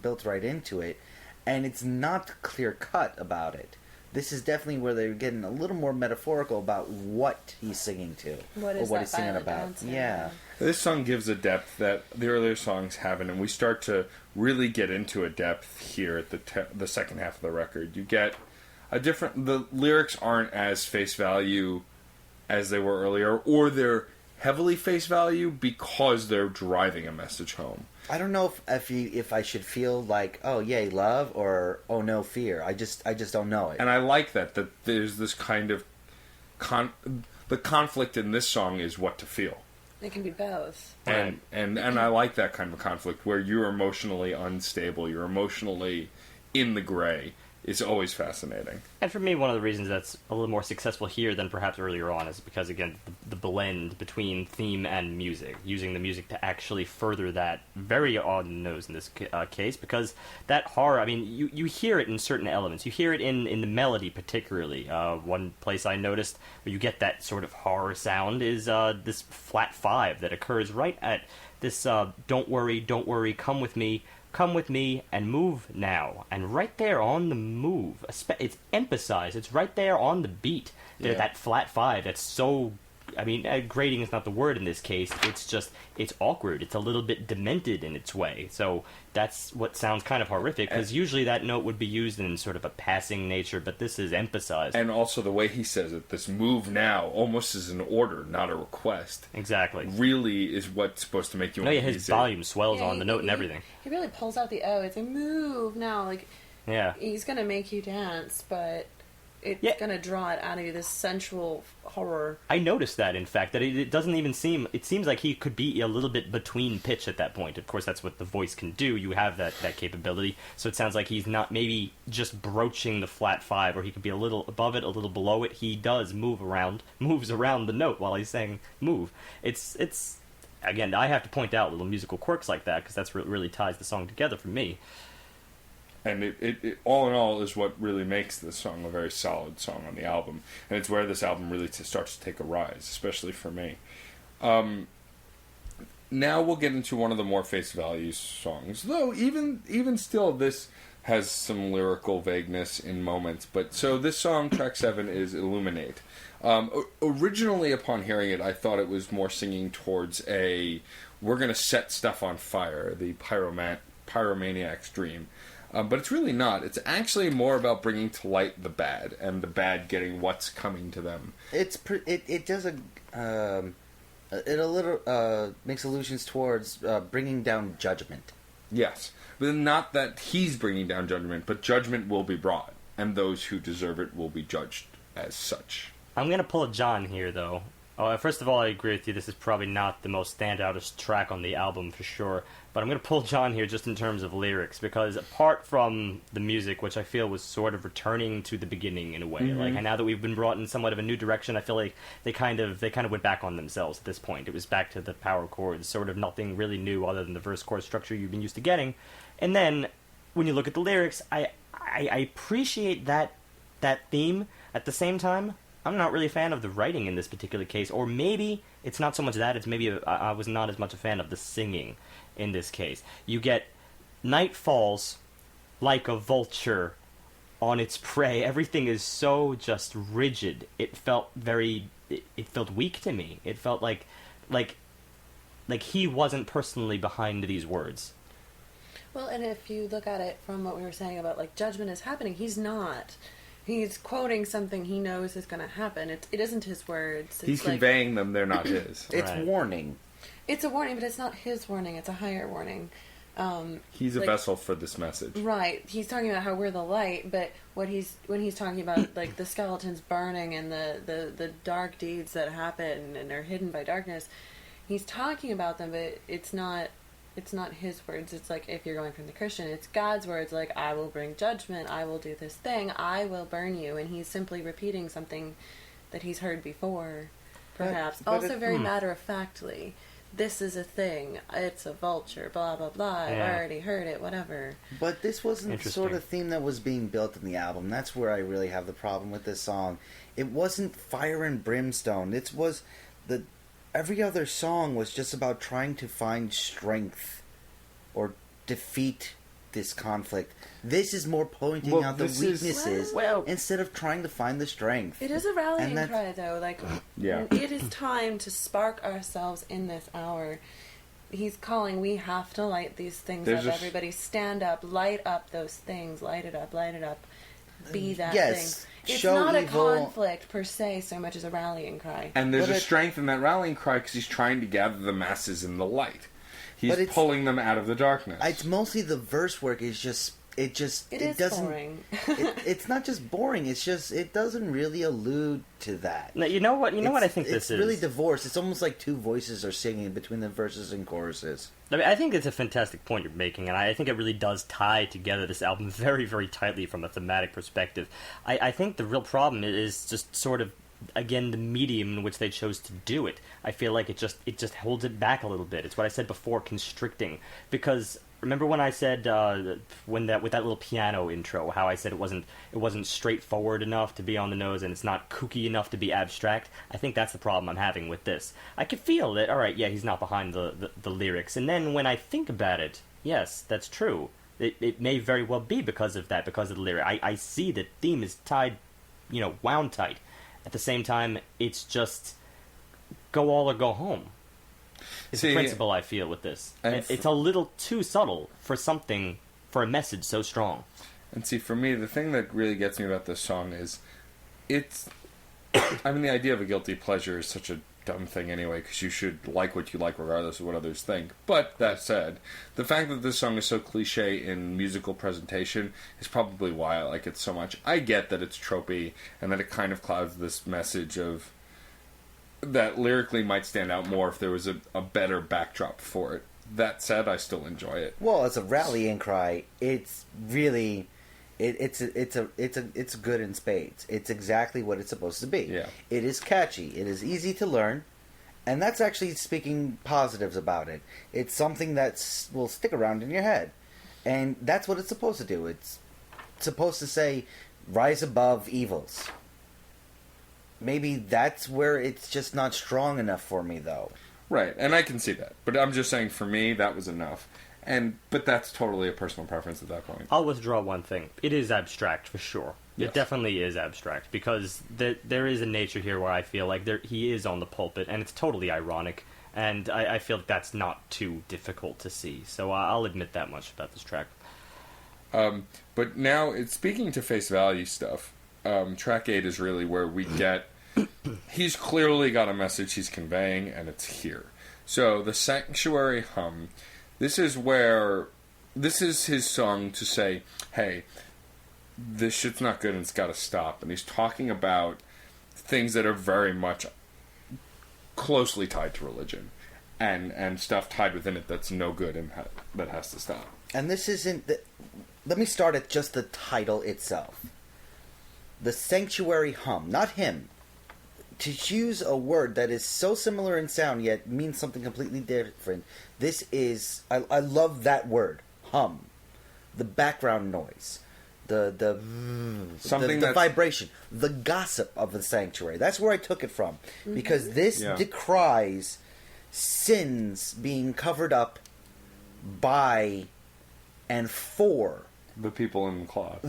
built right into it, and it's not clear cut about it. This is definitely where they're getting a little more metaphorical about what he's singing to, what is he's singing about. Dancer? Yeah, This song gives a depth that the earlier songs haven't, and we start to really get into a depth here at the second half of the record. You get a different. The lyrics aren't as face value as they were earlier, or they're heavily face value because they're driving a message home. I don't know if I should feel like, oh yay love, or oh no fear. I just don't know it. And I like that there's this kind of the conflict in this song is what to feel. It can be both. And I like that kind of conflict where you're emotionally unstable, you're emotionally in the gray. Is always fascinating. And for me, one of the reasons that's a little more successful here than perhaps earlier on is because, again, the blend between theme and music, using the music to actually further that very on the nose in this case, because that horror, I mean, you hear it in certain elements. You hear it in the melody particularly. One place I noticed where you get that sort of horror sound is this flat five that occurs right at this don't worry, come with me and move now. And right there on the move, it's emphasized, it's right there on the beat. Yeah. That flat five, that's so, I mean, grating is not the word in this case, it's awkward, it's a little bit demented in its way. So that's what sounds kind of horrific, because usually that note would be used in sort of a passing nature, but this is emphasized. And also the way he says it, this move now, almost as an order, not a request. Exactly. Really is what's supposed to make you yeah, his volume swells on the note and he, everything. He really pulls out the O. It's a move now. Like, yeah, he's going to make you dance, but it's going to draw it out of you, this sensual horror. I noticed that, in fact, that it doesn't even seem... It seems like he could be a little bit between pitch at that point. Of course, that's what the voice can do. You have that capability. So it sounds like he's not maybe just broaching the flat five, or he could be a little above it, a little below it. He does moves around the note while he's saying move. It's again, I have to point out little musical quirks like that, because that's what really ties the song together for me. And it all in all is what really makes this song a very solid song on the album. And it's where this album really starts to take a rise, especially for me. Now we'll get into one of the more face value songs. Though, even still, this has some lyrical vagueness in moments. But so this song, track 7, is Illuminate. Originally, upon hearing it, I thought it was more singing towards we're going to set stuff on fire, the pyromaniac's dream. But it's really not. It's actually more about bringing to light the bad, and the bad getting what's coming to them. It does it a little makes allusions towards bringing down judgment. Yes, but not that he's bringing down judgment, but judgment will be brought, and those who deserve it will be judged as such. I'm going to pull a John here, though. First of all, I agree with you. This is probably not the most standoutest track on the album, for sure. But I'm going to pull John here just in terms of lyrics, because apart from the music, which I feel was sort of returning to the beginning in a way, like, and now that we've been brought in somewhat of a new direction, I feel like they kind of went back on themselves at this point. It was back to the power chords, sort of nothing really new other than the verse chord structure you've been used to getting. And then when you look at the lyrics, I appreciate that theme. At the same time, I'm not really a fan of the writing in this particular case, or maybe it's not so much that, it's maybe I was not as much a fan of the singing in this case. You get night falls like a vulture on its prey. Everything is so just rigid. It felt it felt weak to me. It felt like he wasn't personally behind these words. Well, and if you look at it from what we were saying about, like, judgment is happening, he's not. He's quoting something he knows is going to happen. It isn't his words. He's conveying them, they're not his. It's Right. warning. It's a warning, but it's not his warning. It's a higher warning. He's a vessel for this message. Right. He's talking about how we're the light, but when he's talking about like the skeletons burning and the dark deeds that happen and are hidden by darkness, he's talking about them, but it's not his words. It's like, if you're going from the Christian, it's God's words, like, I will bring judgment, I will do this thing, I will burn you, and he's simply repeating something that he's heard before, perhaps. But also very matter-of-factly. This is a thing. It's a vulture. Blah blah blah. I've already heard it. Whatever. But this wasn't the sort of theme that was being built in the album. That's where I really have the problem with this song. It wasn't fire and brimstone. It was every other song was just about trying to find strength or defeat this conflict. This is more pointing out the weaknesses instead of trying to find the strength. It is a rallying cry, though. Like, yeah. It is time to spark ourselves in this hour. He's calling, we have to light these things up. Everybody stand up, light up those things, light it up, be that thing. It's not a conflict per se so much as a rallying cry. And there's a strength in that rallying cry because he's trying to gather the masses in the light. He's pulling them out of the darkness. It's mostly the verse work is just... It doesn't. Boring. It's not just boring. It's just it doesn't really allude to that. No, you know what? You know what I think this is. It's really divorced. It's almost like two voices are singing between the verses and choruses. I mean, I think it's a fantastic point you're making, and I think it really does tie together this album very, very tightly from a thematic perspective. I think the real problem is just sort of, again, the medium in which they chose to do it. I feel like it just holds it back a little bit. It's what I said before, constricting, because. Remember when I said with that little piano intro, how I said it wasn't straightforward enough to be on the nose and it's not kooky enough to be abstract? I think that's the problem I'm having with this. I could feel that, all right, yeah, he's not behind the lyrics. And then when I think about it, yes, that's true. It may very well be because of that, because of the lyric. I see that theme is tied, wound tight. At the same time, it's just go all or go home. It's the principle I feel with this. It's a little too subtle for a message so strong. And see, for me, the thing that really gets me about this song is, the idea of a guilty pleasure is such a dumb thing anyway, because you should like what you like regardless of what others think. But, that said, the fact that this song is so cliche in musical presentation is probably why I like it so much. I get that it's tropey, and that it kind of clouds this message of... that lyrically might stand out more if there was a better backdrop for it. That said, I still enjoy it. Well, as a rallying cry, it's really it's good in spades. It's exactly what it's supposed to be. Yeah. It is catchy. It is easy to learn, and that's actually speaking positives about it. It's something that will stick around in your head, and that's what it's supposed to do. It's supposed to say, "Rise above evils." Maybe that's where it's just not strong enough for me, though. Right, and I can see that. But I'm just saying, for me, that was enough. But that's totally a personal preference at that point. I'll withdraw one thing. It is abstract, for sure. Yes. It definitely is abstract, because there is a nature here where I feel like he is on the pulpit, and it's totally ironic, and I feel like that's not too difficult to see. So I'll admit that much about this track. But now, speaking to face value stuff... track 8 is really where we get... he's clearly got a message he's conveying, and it's here. So, the Sanctuary Hum, this is his song to say, hey, this shit's not good and it's gotta stop. And he's talking about things that are very much closely tied to religion. And stuff tied within it that's no good and that has to stop. And this isn't... Let me start at just the title itself. The Sanctuary Hum, not him. To use a word that is so similar in sound yet means something completely different. This is... I love that word. Hum. The background noise. The vibration. The gossip of the sanctuary. That's where I took it from. Mm-hmm. Because this decries sins being covered up by and for... the people in cloth.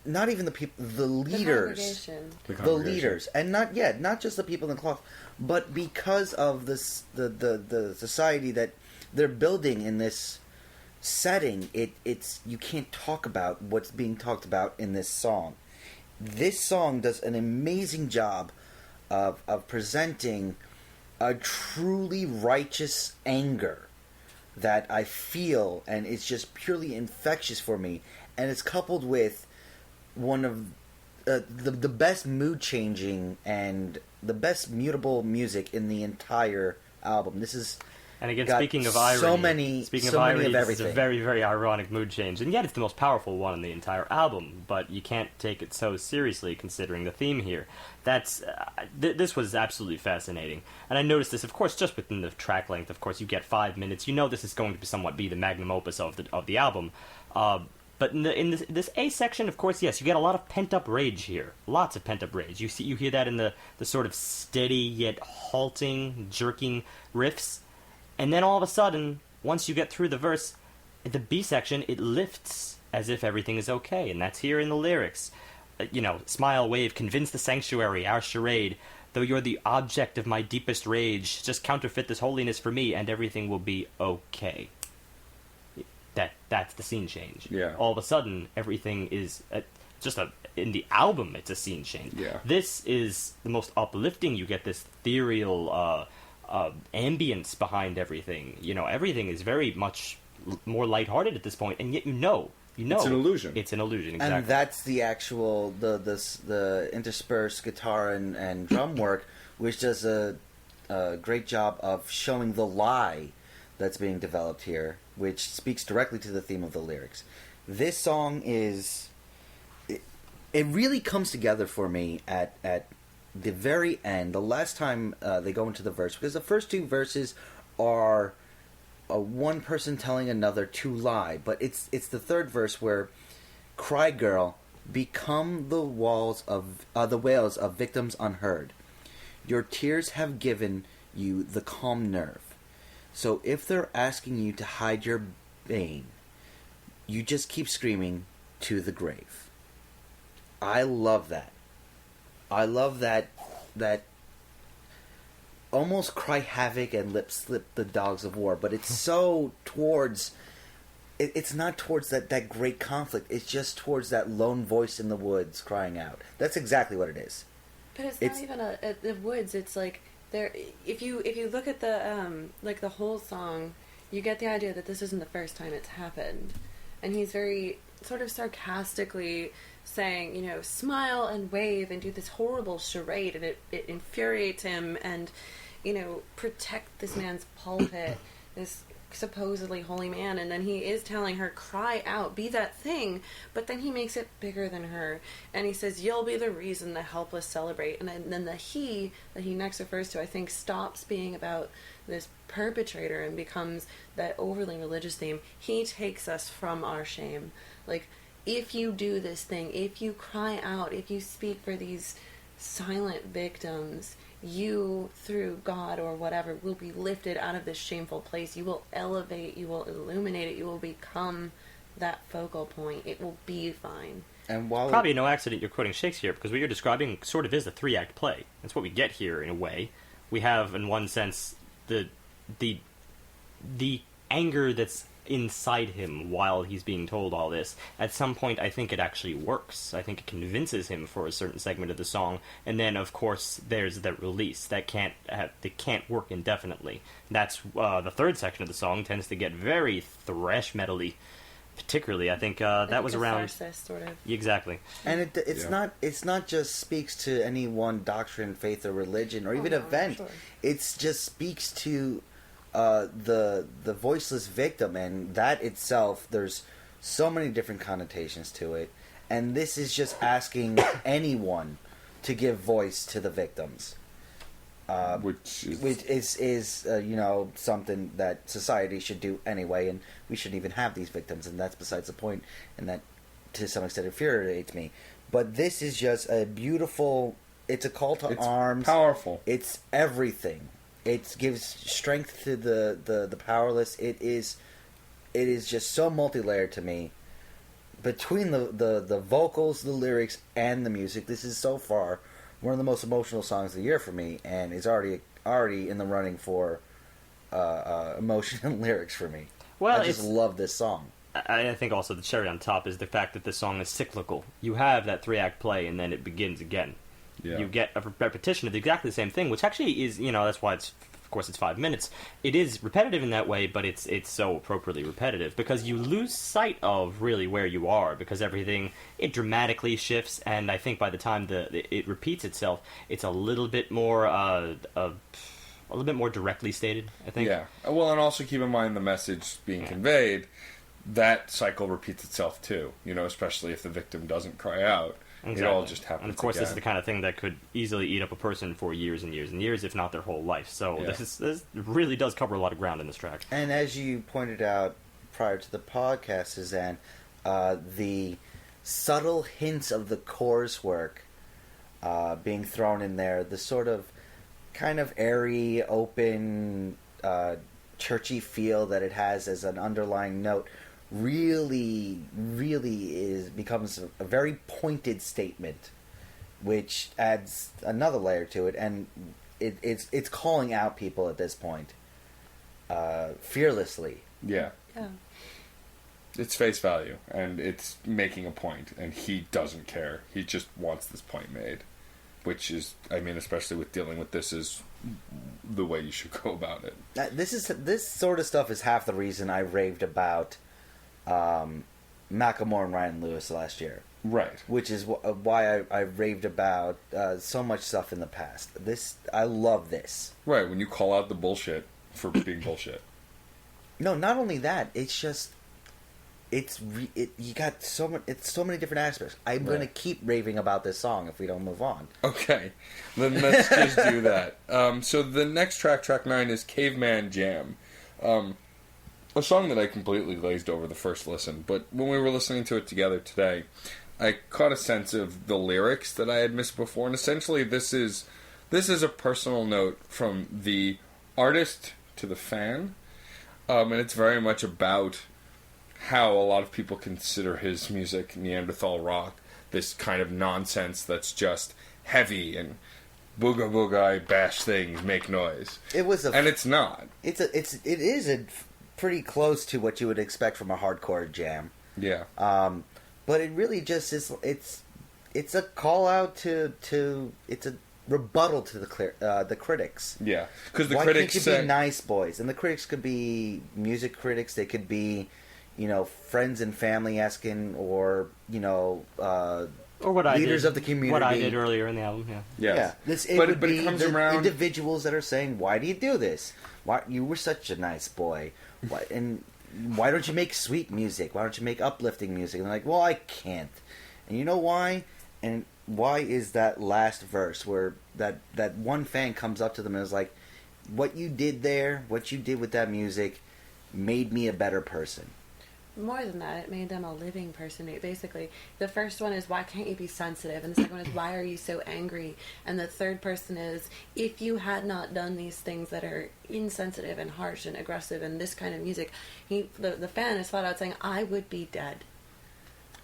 Not even the people, the leaders. The leaders. And not just the people in cloth, but because of this, the society that they're building in this setting, it's you can't talk about what's being talked about in this song. this song does an amazing job of presenting a truly righteous anger that I feel, and it's just purely infectious for me. And it's coupled with one of the best mood changing and the best mutable music in the entire album. This is, and again, speaking of irony, so many of everything. It's a very, very ironic mood change, and yet it's the most powerful one in the entire album. But you can't take it so seriously, considering the theme here. That's this was absolutely fascinating, and I noticed this, of course, just within the track length. Of course, you get 5 minutes. You know this is going to be somewhat the magnum opus of the album. But in this A section, of course, yes, you get a lot of pent-up rage here. Lots of pent-up rage. You hear that in the sort of steady yet halting, jerking riffs. And then all of a sudden, once you get through the verse, the B section, it lifts as if everything is okay. And that's here in the lyrics. Smile, wave, convince the sanctuary, our charade. Though you're the object of my deepest rage, just counterfeit this holiness for me, and everything will be okay. That's the scene change. Yeah. All of a sudden, everything is in the album, it's a scene change. Yeah. This is the most uplifting. You get this ethereal ambience behind everything. Everything is very much more lighthearted at this point, and yet you know. It's an illusion. It's an illusion, exactly. And that's the actual the interspersed guitar and drum work, which does a great job of showing the lie that's being developed here, which speaks directly to the theme of the lyrics. This song it really comes together for me at the very end, the last time they go into the verse, because the first 2 verses are one person telling another to lie, but it's the third verse where "Cry girl, become the wails of victims unheard. Your tears have given you the calm nerve. So if they're asking you to hide your bane, you just keep screaming to the grave." I love that. I love that almost cry havoc and lip slip the dogs of war, but it's so towards... It's not towards that great conflict. It's just towards that lone voice in the woods crying out. That's exactly what it is. But it's not even the woods. It's like... There, if you look at the whole song, you get the idea that this isn't the first time it's happened, and he's very sort of sarcastically saying, smile and wave and do this horrible charade, and it infuriates him, and protect this man's pulpit, this supposedly holy man, and then he is telling her, cry out, be that thing, but then he makes it bigger than her, and he says, you'll be the reason the helpless celebrate, and then the he that he next refers to, I think, stops being about this perpetrator and becomes that overly religious theme. He takes us from our shame. Like, if you do this thing, if you cry out, if you speak for these silent victims, you, through God or whatever, will be lifted out of this shameful place. You will elevate, you will illuminate it, you will become that focal point. It will be fine. And while probably no accident you're quoting Shakespeare, because what you're describing sort of is a 3-act play. That's what we get here, in a way. We have, in one sense, the anger that's inside him while he's being told all this. At some point, I think it actually works. I think it convinces him for a certain segment of the song, and then, of course, there's the release. That can't work indefinitely. That's the third section of the song tends to get very thrash metal-y. Particularly, I think that was around... sort of. Exactly. And it's not just speaks to any one doctrine, faith, or religion, or even event. Sure. It just speaks to the voiceless victim, and that itself, there's so many different connotations to it. And this is just asking anyone to give voice to the victims. Which is something that society should do anyway, and we shouldn't even have these victims, and that's besides the point, and that to some extent infuriates me. But this is just a beautiful, it's a call to arms. Powerful. It's everything. It gives strength to the powerless. It is just so multi-layered to me. Between the vocals, the lyrics, and the music, this is so far one of the most emotional songs of the year for me, and is already in the running for emotion and lyrics for me. Well, I just love this song. I think also the cherry on top is the fact that this song is cyclical. You have that 3-act play, and then it begins again. Yeah. You get a repetition of exactly the same thing, which actually is, that's why it's, of course, it's 5 minutes. It is repetitive in that way, but it's so appropriately repetitive because you lose sight of really where you are because everything, it dramatically shifts, and I think by the time it repeats itself, it's a little bit more directly stated, I think. Yeah. Well, and also keep in mind the message being conveyed. That cycle repeats itself too. Especially if the victim doesn't cry out. Exactly. It all just happens. And of course, again. This is the kind of thing that could easily eat up a person for years and years and years, if not their whole life. So this really does cover a lot of ground in this track. And as you pointed out prior to the podcast, Suzanne, the subtle hints of the chorus work being thrown in there, the sort of kind of airy, open, churchy feel that it has as an underlying note really becomes a very pointed statement, which adds another layer to it, and it's calling out people at this point fearlessly. Yeah. Yeah. It's face value, and it's making a point, and he doesn't care. He just wants this point made, which is, especially with dealing with this, is the way you should go about it. This sort of stuff is half the reason I raved about Macklemore and Ryan Lewis last year. Right. Which is why I raved about so much stuff in the past. I love this. Right, when you call out the bullshit for being bullshit. No, not only that, it's just... you got so many different aspects. I'm going to keep raving about this song if we don't move on. Okay, then let's just do that. So the next track 9, is Caveman Jam. A song that I completely glazed over the first listen, but when we were listening to it together today, I caught a sense of the lyrics that I had missed before, and essentially this is a personal note from the artist to the fan, and it's very much about how a lot of people consider his music Neanderthal rock, this kind of nonsense that's just heavy and booga booga, I bash things, make noise. And it's not. It is pretty close to what you would expect from a hardcore jam. Yeah. But it really just is. It's a call out to it's a rebuttal to the critics. Yeah, because the Why critics can't you be nice boys, and the critics could be music critics. They could be, friends and family asking, or or what leaders of the community. What I did earlier in the album. Yeah. Yeah. But it comes around individuals that are saying, "Why do you do this? Why you were such a nice boy? Why don't you make sweet music? Why don't you make uplifting music?" And they're like, "Well, I can't." And you know why? And why is that last verse where that one fan comes up to them and is like, "What you did there, what you did with that music, made me a better person." More than that, it made them a living person. Basically, the first one is, why can't you be sensitive? And the second one is, why are you so angry? And the third person is, if you had not done these things that are insensitive and harsh and aggressive and this kind of music, the fan is flat out saying, I would be dead.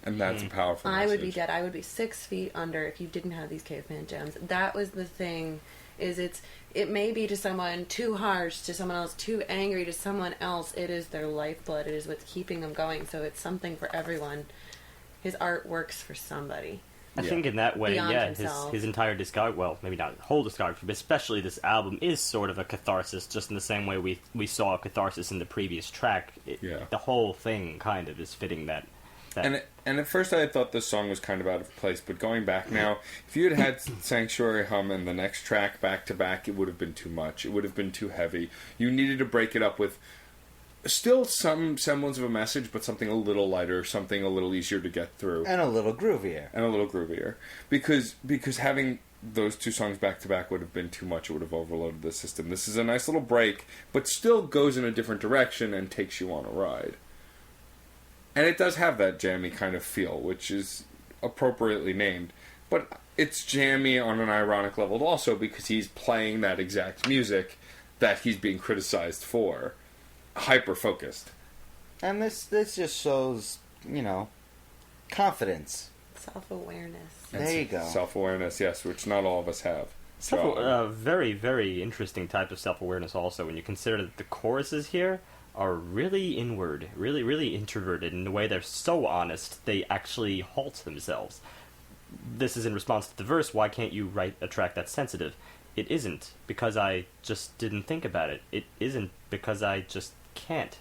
And that's a powerful message. I would be dead. I would be 6 feet under if you didn't have these caveman jams. That was the thing. It may be to someone too harsh, to someone else too angry, to someone else it is their lifeblood. It is what's keeping them going. So it's something for everyone. His art works for somebody. I think in that way, Beyond his entire discography, well, maybe not the whole discography, but especially this album is sort of a catharsis, just in the same way we saw a catharsis in the previous track. The whole thing kind of is fitting that. And at first I had thought this song was kind of out of place, but going back now, if you had Sanctuary Hum and the next track back to back, it would have been too much. It would have been too heavy. You needed to break it up with still some semblance of a message, but something a little lighter, something a little easier to get through. And a little groovier. Because having those two songs back to back would have been too much. It would have overloaded the system. This is a nice little break, but still goes in a different direction and takes you on a ride. And it does have that jammy kind of feel, which is appropriately named. But it's jammy on an ironic level also, because he's playing that exact music that he's being criticized for. Hyper-focused. And this just shows, confidence. Self-awareness. There you go. Self-awareness, yes, which not all of us have. Very, very interesting type of self-awareness also, when you consider that the choruses here are really inward, really, really introverted in the way they're so honest, they actually halt themselves. This is in response to the verse, why can't you write a track that's sensitive? It isn't, because I just didn't think about it. It isn't, because I just can't.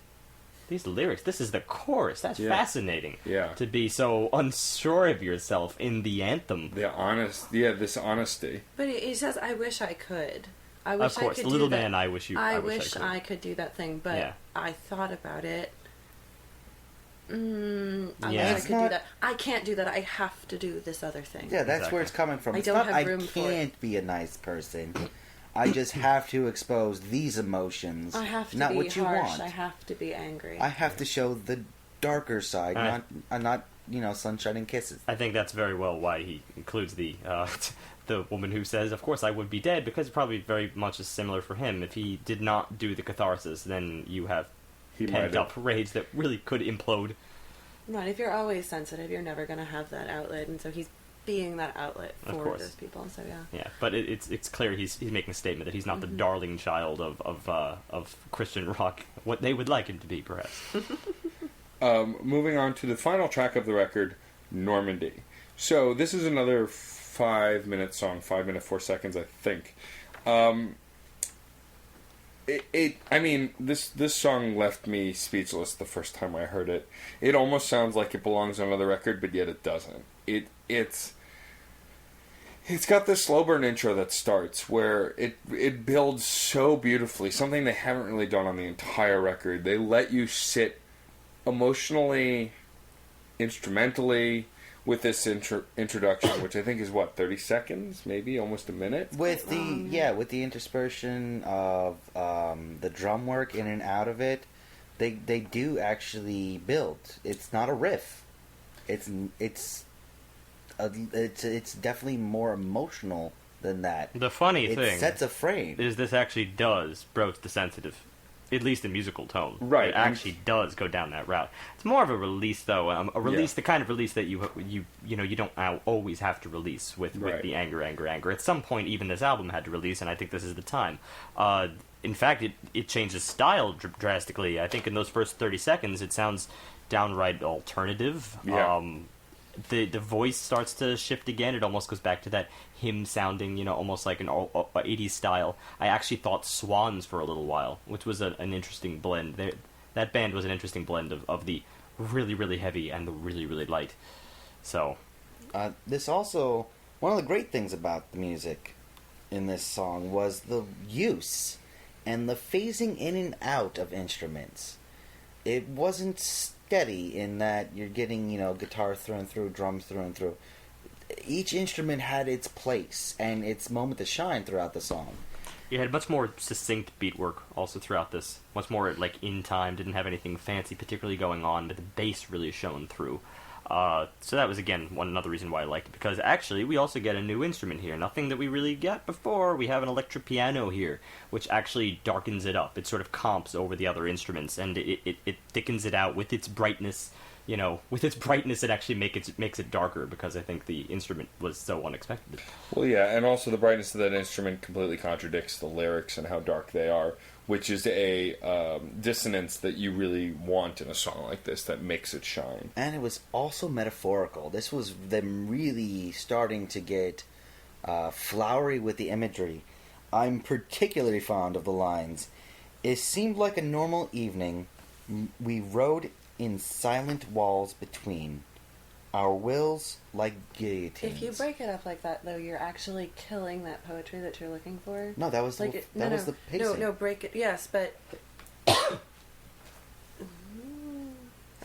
These lyrics, this is the chorus. That's fascinating. Yeah. To be so unsure of yourself in the anthem. This honesty. But he says, "I wish I could. I wish Of course, I could the little do that. man, I wish I wish could. I could do that thing, but Yeah. I thought about it. I Yeah. wish I could do that. I can't do that. I have to do this other thing." Yeah, that's Exactly. where it's coming from. I It's don't not, have room I for it. can't be a nice person. I just have to expose these emotions. I have to not be what you harsh. want. I have to be angry. I have to show the darker side, Right. not sunshine and kisses. I think that's very well why he includes the the woman who says, "Of course I would be dead," because it probably very much is similar for him. If he did not do the catharsis, then you have He might pent have. up rage that really could implode. Right, if you're always sensitive, you're never going to have that outlet, and so he's being that outlet Of for course. those people. So yeah. Yeah, but it's clear he's making a statement that he's not the darling child of Christian rock, what they would like him to be, perhaps. Moving on to the final track of the record, Normandy. So this is another 5-minute song, 5 minutes 4 seconds, I think. This song left me speechless the first time I heard it. It almost sounds like it belongs on another record, but yet it doesn't. It's got this slow burn intro that starts where it builds so beautifully, something they haven't really done on the entire record. They let you sit emotionally, instrumentally with this introduction, which I think is 30 seconds, maybe almost a minute. With the interspersion of the drum work in and out of it, they do actually build. It's not a riff. It's definitely more emotional than that. The funny It thing sets a frame. is this actually does broach the sensitive, at least in musical tone. Right. It actually does go down that route. It's more of a release, though. A release, the kind of release that you don't always have to release with Right. the anger. At some point, even this album had to release, and I think this is the time. In fact, it changes style drastically. I think in those first 30 seconds, it sounds downright alternative. Yeah. The voice starts to shift again. It almost goes back to that hymn sounding, almost like an 80s style. I actually thought Swans for a little while, which was an interesting blend. That band was an interesting blend of the really, really heavy and the really, really light. So, This also, one of the great things about the music in this song was the use and the phasing in and out of instruments. It wasn't steady in that you're getting, guitar through and through, drums through and through. Each instrument had its place and its moment to shine throughout the song. you had much more succinct beat work also throughout this. Much more, in time, didn't have anything fancy particularly going on, but the bass really shone through. So that was, again, another reason why I liked it, because actually we also get a new instrument here. Nothing that we really got before. We have an electric piano here, which actually darkens it up. It sort of comps over the other instruments, and it thickens it out with its brightness. With its brightness, it actually makes it darker, because I think the instrument was so unexpected. Well, yeah, and also the brightness of that instrument completely contradicts the lyrics and how dark they are, which is a dissonance that you really want in a song like this that makes it shine. And it was also metaphorical. This was them really starting to get flowery with the imagery. I'm particularly fond of the lines, "It seemed like a normal evening. We rode in silent walls between. Our wills like guillotines." If you break it up like that, though, you're actually killing that poetry that you're looking for. No, that was the pacing. No, break it. Yes, but I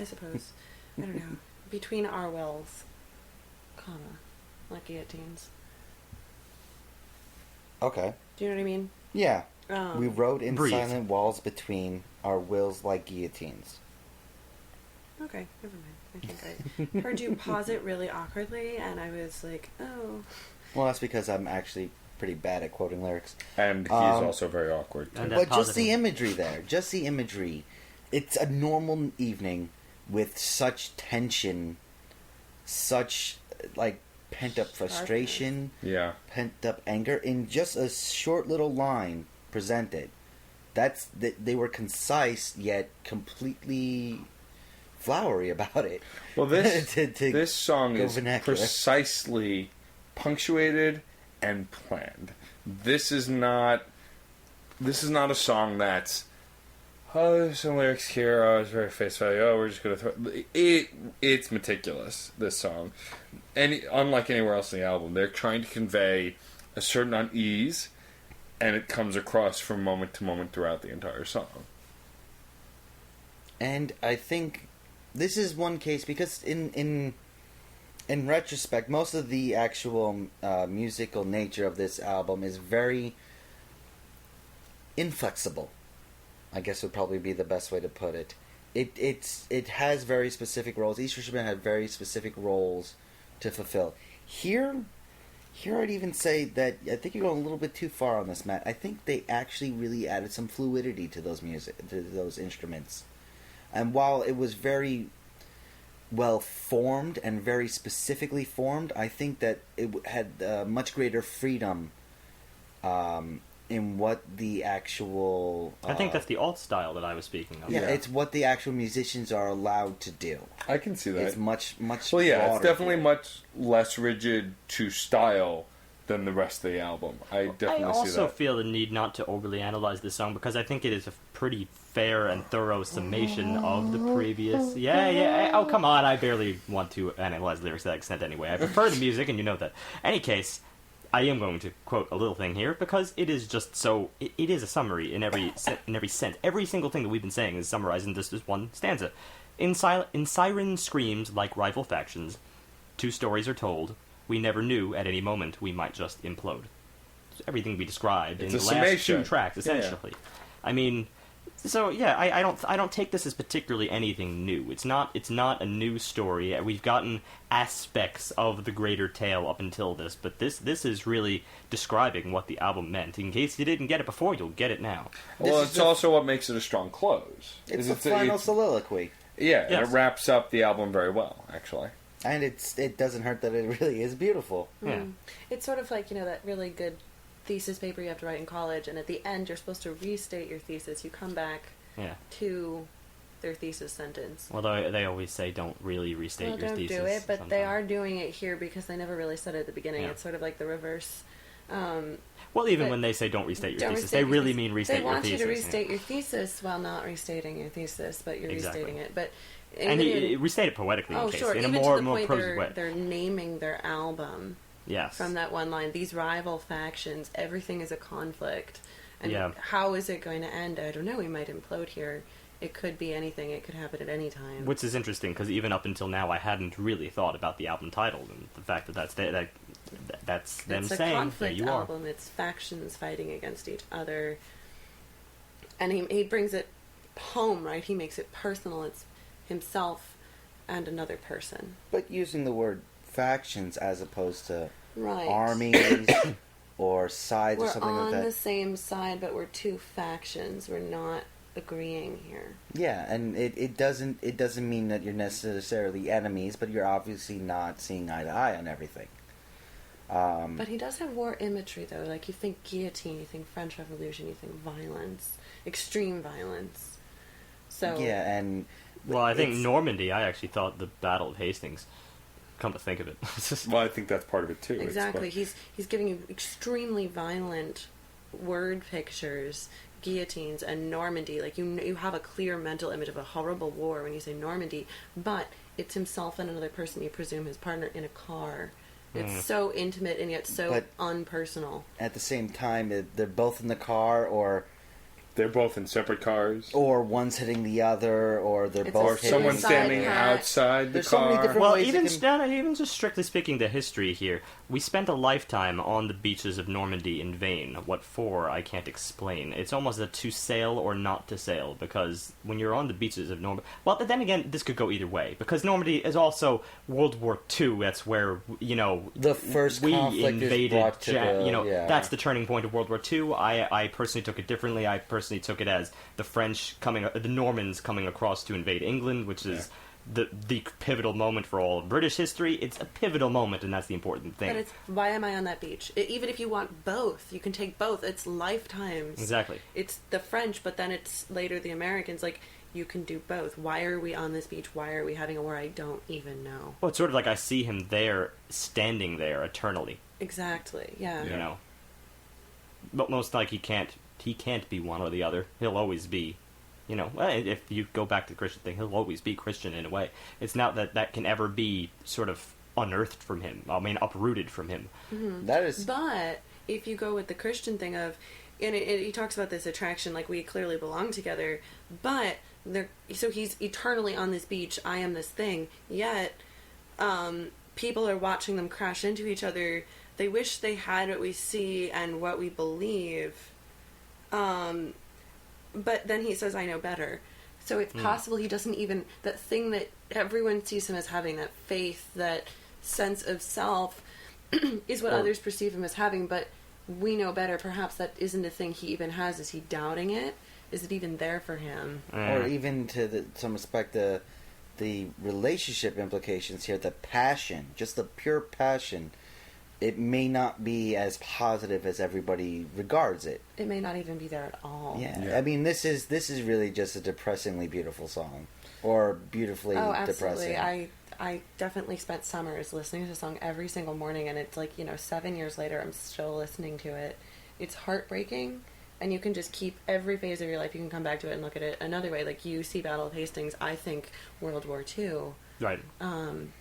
suppose I don't know. Between our wills, comma, like guillotines. Okay. Do you know what I mean? Yeah. We rode in Breathe. silent walls between. Our wills like guillotines. Okay, never mind. I think I heard you pause it really awkwardly, and I was like, oh. Well, that's because I'm actually pretty bad at quoting lyrics. And he's also very awkward. And But that's just the positive. imagery there. Just the imagery. It's a normal evening with such tension, such, pent-up frustration, Yeah. pent-up anger, in just a short little line presented. they were concise yet completely flowery about it. Well, this song is vernacular. precisely punctuated and planned. This is not a song that's, oh, there's some lyrics here, oh, it's very face value, oh, we're just going to throw it. It's meticulous, this song. Unlike anywhere else in the album, they're trying to convey a certain unease, and it comes across from moment to moment throughout the entire song. And I think this is one case, because in retrospect, most of the actual musical nature of this album is very inflexible, I guess would probably be the best way to put it. It has very specific roles. Each instrument had very specific roles to fulfill. Here I'd even say that I think you're going a little bit too far on this, Matt. I think they actually really added some fluidity to those instruments. And while it was very well formed and very specifically formed, I think that it had much greater freedom in what the actual... I think that's the alt style that I was speaking of. Yeah, it's what the actual musicians are allowed to do. I can see that. It's much well, yeah, broader it's definitely here. much less rigid to style than the rest of the album. I definitely see that. I also feel the need not to overly analyze this song, because I think it is a pretty fair and thorough summation of the previous... Yeah, oh, come on, I barely want to analyze lyrics to that extent anyway. I prefer the music, and you know that. Any case, I am going to quote a little thing here, because it is just so... It is a summary in every sense. Every single thing that we've been saying is summarized in this one stanza. In siren screams like rival factions, two stories are told. We never knew at any moment we might just implode. It's everything we described in the last summation. 2 tracks, essentially. Yeah. I mean, so yeah, I don't take this as particularly anything new. It's not a new story. We've gotten aspects of the greater tale up until this, but this is really describing what the album meant. In case you didn't get it before, you'll get it now. Well, it's also what makes it a strong close. It's the final soliloquy. Yeah, yes. It wraps up the album very well, actually. And it doesn't hurt that it really is beautiful. Yeah. It's sort of like, that really good thesis paper you have to write in college, and at the end you're supposed to restate your thesis. You come back to their thesis sentence. Well, they always say don't really restate your thesis. Don't do it, but they are doing it here because they never really said it at the beginning. Yeah. It's sort of like the reverse. Well, even when they say don't restate your thesis, they really mean restate your thesis. They want you to restate your thesis while not restating your thesis, but you're restating it. But and restate it poetically, in case, sure. in Even a more to the point prosy way. they're naming their album. Yes. From that one line, these rival factions, everything is a conflict. And yeah. How is it going to end? I don't know. We might implode here. It could be anything. It could happen at any time. Which is interesting, because even up until now, I hadn't really thought about the album title and the fact that that's them saying, it's a conflict album. It's factions fighting against each other. And he brings it home, right? He makes it personal. It's himself and another person. But using the word factions as opposed to right. armies or sides or something like that. We're on the same side, but we're two factions. We're not agreeing here. Yeah, and it doesn't mean that you're necessarily enemies, but you're obviously not seeing eye to eye on everything. But he does have war imagery, though. Like, you think guillotine, you think French Revolution, you think violence, extreme violence. So yeah, and well, I think Normandy. I actually thought the Battle of Hastings. Come to think of it. Well, I think that's part of it too. Exactly. He's giving you extremely violent word pictures, guillotines, and Normandy. Like, you have a clear mental image of a horrible war when you say Normandy, but it's himself and another person, you presume his partner, in a car. It's so intimate and yet so unpersonal. At the same time, they're both in the car, or they're both in separate cars, or one's hitting the other, or they're both hitting... someone standing outside the car. So many different well, ways even just strictly speaking, the history here, we spent a lifetime on the beaches of Normandy in vain. What for, I can't explain. It's almost a to sail or not to sail, because when you're on the beaches of Normandy... Well, then again, this could go either way, because Normandy is also World War II. That's where, the first we conflict invaded, is brought to that's the turning point of World War II. I personally took it differently. I personally took it as the Normans coming across to invade England, which is the pivotal moment for all of British history. It's a pivotal moment, and that's the important thing. But it's, why am I on that beach? Even if you want both, you can take both. It's lifetimes. Exactly. It's the French, but then it's later the Americans. Like, you can do both. Why are we on this beach? Why are we having a war? I don't even know. Well, it's sort of like I see him there, standing there eternally. Exactly, yeah. You know? But most like he can't be one or the other. He'll always be, you know, if you go back to the Christian thing, he'll always be Christian in a way. It's not that can ever be sort of unearthed from him. I mean, uprooted from him. Mm-hmm. That is... But if you go with the Christian thing of, and he talks about this attraction, like, we clearly belong together, but so he's eternally on this beach, I am this thing, yet people are watching them crash into each other. They wish they had what we see and what we believe, but then he says, I know better. So it's possible he doesn't even, that thing that everyone sees him as having, that faith, that sense of self, is what others perceive him as having, but we know better. Perhaps that isn't a thing he even has. Is he doubting it? Is it even there for him? Or even to some respect, the relationship implications here, the passion, just the pure passion, it may not be as positive as everybody regards it. It may not even be there at all. Yeah. I mean, this is really just a depressingly beautiful song, or beautifully absolutely. depressing. I definitely spent summers listening to the song every single morning, and it's like, 7 years later, I'm still listening to it. It's heartbreaking, and you can just keep every phase of your life, you can come back to it and look at it another way. Like, you see Battle of Hastings, I think World War II. Right. And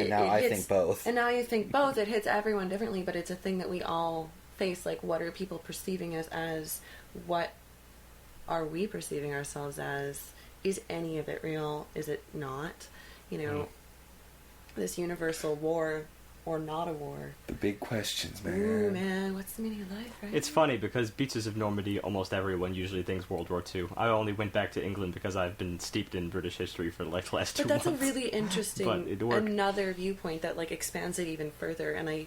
now I think both. And now you think both. It hits everyone differently, but it's a thing that we all face. Like, what are people perceiving us as? What are we perceiving ourselves as? Is any of it real? Is it not? This universal war or not a war. The big questions, man. Ooh, man, what's the meaning of life, right? It's funny because Beaches of Normandy, almost everyone usually thinks World War II. I only went back to England because I've been steeped in British history for like the last 2 months. But that's a really interesting, another viewpoint that like expands it even further. And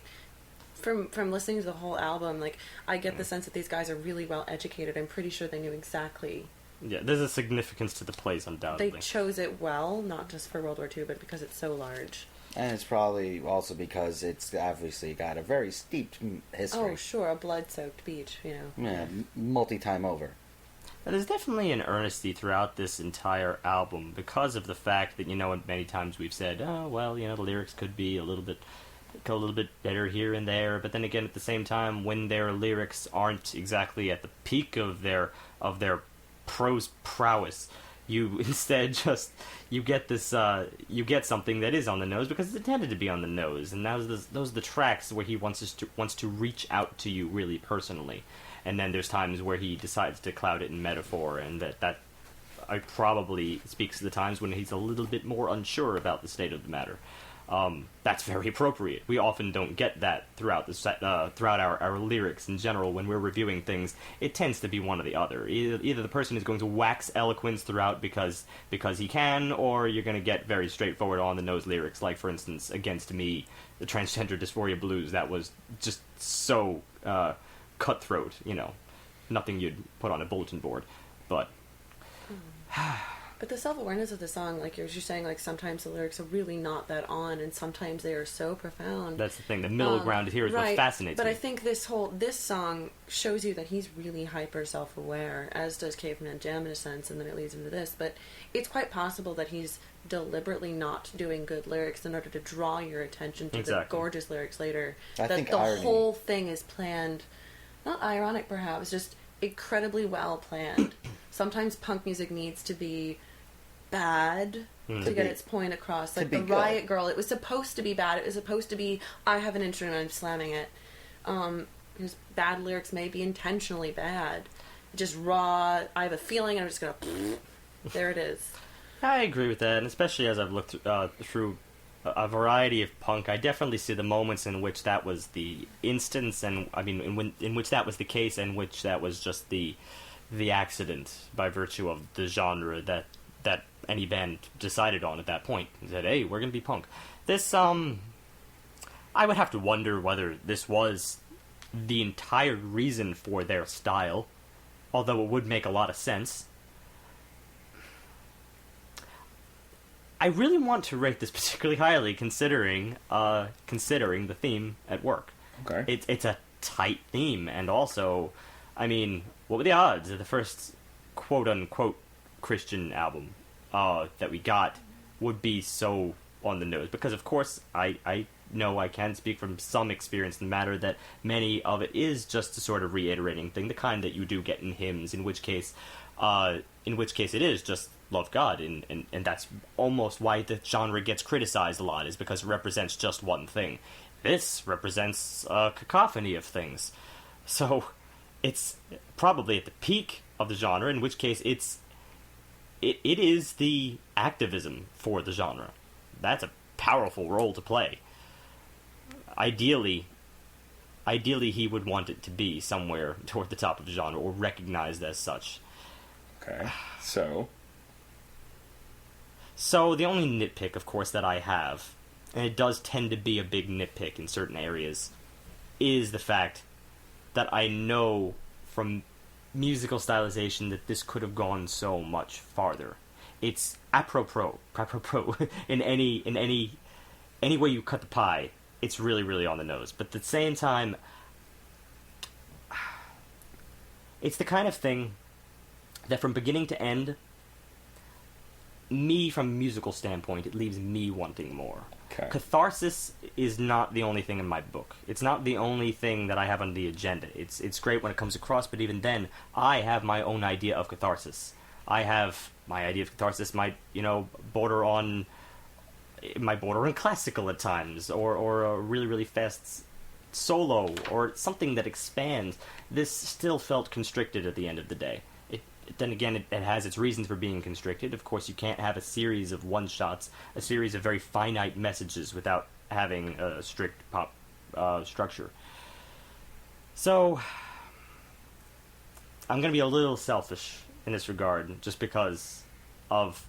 from listening to the whole album, like, I get the sense that these guys are really well educated. I'm pretty sure they knew exactly. Yeah, there's a significance to the plays, undoubtedly. They chose it well, not just for World War II, but because it's so large. And it's probably also because it's obviously got a very steeped history. Oh, sure, a blood-soaked beach, Yeah, multi-time over. There's definitely an earnesty throughout this entire album because of the fact that, many times we've said, oh, well, the lyrics could be a little bit better here and there, but then again, at the same time, when their lyrics aren't exactly at the peak of their prose prowess, you instead you get something that is on the nose because it's intended to be on the nose, and those are the tracks where he wants to reach out to you really personally, and then there's times where he decides to cloud it in metaphor, and that I probably speaks to the times when he's a little bit more unsure about the state of the matter. That's very appropriate. We often don't get that throughout our lyrics in general when we're reviewing things. It tends to be one or the other. Either the person is going to wax eloquence throughout because he can, or you're going to get very straightforward on the nose lyrics. Like, for instance, Against Me, the Transgender Dysphoria Blues. That was just so cutthroat. Nothing you'd put on a bulletin board, but. But the self-awareness of the song, like you're saying, like, sometimes the lyrics are really not that on, and sometimes they are so profound. That's the thing. The middle ground here is what fascinates me. But I think this song shows you that he's really hyper self-aware, as does Caveman Jam in a sense, and then it leads into this. But it's quite possible that he's deliberately not doing good lyrics in order to draw your attention to the gorgeous lyrics later. I think the irony. whole thing is planned, not ironic perhaps, just incredibly well planned. Sometimes punk music needs to be bad to get its point across. Like the Riot Girl, it was supposed to be bad. It was supposed to be, I have an instrument and I'm slamming it. Because bad lyrics may be intentionally bad. Just raw, I have a feeling, and I'm just going to... There it is. I agree with that, and especially as I've looked through a variety of punk, I definitely see the moments in which that was the instance, and in which that was the case, and which that was just the accident by virtue of the genre that any band decided on at that point. They said, hey, we're going to be punk. This, I would have to wonder whether this was the entire reason for their style, although it would make a lot of sense. I really want to rate this particularly highly, considering the theme at work. Okay. It's a tight theme, and also, I mean, what were the odds that the first quote-unquote Christian album that we got would be so on the nose? Because, of course, I know I can speak from some experience in the matter that many of it is just a sort of reiterating thing, the kind that you do get in hymns, in which case it is just love God, and that's almost why the genre gets criticized a lot, is because it represents just one thing. This represents a cacophony of things. So it's probably at the peak of the genre, in which case it is the activism for the genre. That's a powerful role to play. Ideally he would want it to be somewhere toward the top of the genre, or recognized as such. Okay, so the only nitpick, of course, that I have, and it does tend to be a big nitpick in certain areas, is the fact that I know from musical stylization that this could have gone so much farther. It's apropos in any way you cut the pie. It's really, really on the nose. But at the same time, it's the kind of thing that from beginning to end, me, from a musical standpoint, it leaves me wanting more. okay. Catharsis is not the only thing in my book. It's not the only thing that I have on the agenda. It's great when it comes across, but even then, I have my own idea of catharsis. My idea of catharsis might, border on classical at times, or a really, really fast solo, or something that expands. This still felt constricted at the end of the day. Then again, it has its reasons for being constricted. Of course, you can't have a series of one-shots, a series of very finite messages without having a strict pop structure. So, I'm going to be a little selfish in this regard, just because of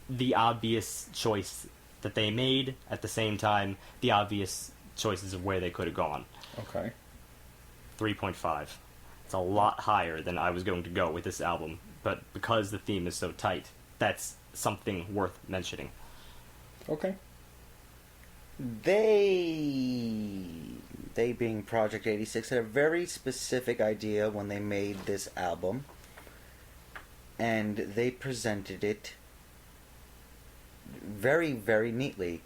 the obvious choice that they made, at the same time, the obvious choices of where they could have gone. Okay. 3.5. It's a lot higher than I was going to go with this album, but because the theme is so tight, that's something worth mentioning. Okay. They being Project 86 had a very specific idea when they made this album, and they presented it very, very neatly.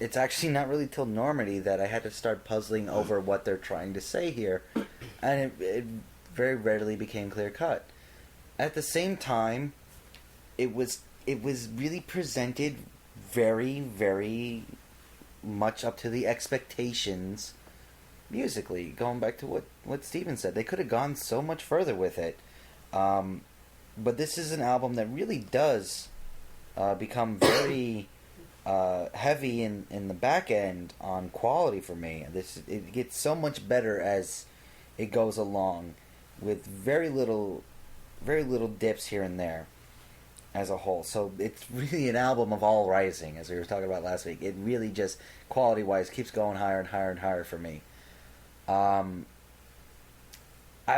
It's actually not really till Normandy that I had to start puzzling over what they're trying to say here, and it very readily became clear cut. At the same time, it was really presented very, very much up to the expectations musically. Going back to what Steven said, they could have gone so much further with it, but this is an album that really does become very heavy in the back end on quality for me. It gets so much better as it goes along, with very little dips here and there as a whole. So it's really an album of all rising, as we were talking about last week. It really just, quality wise, keeps going higher and higher and higher for me. I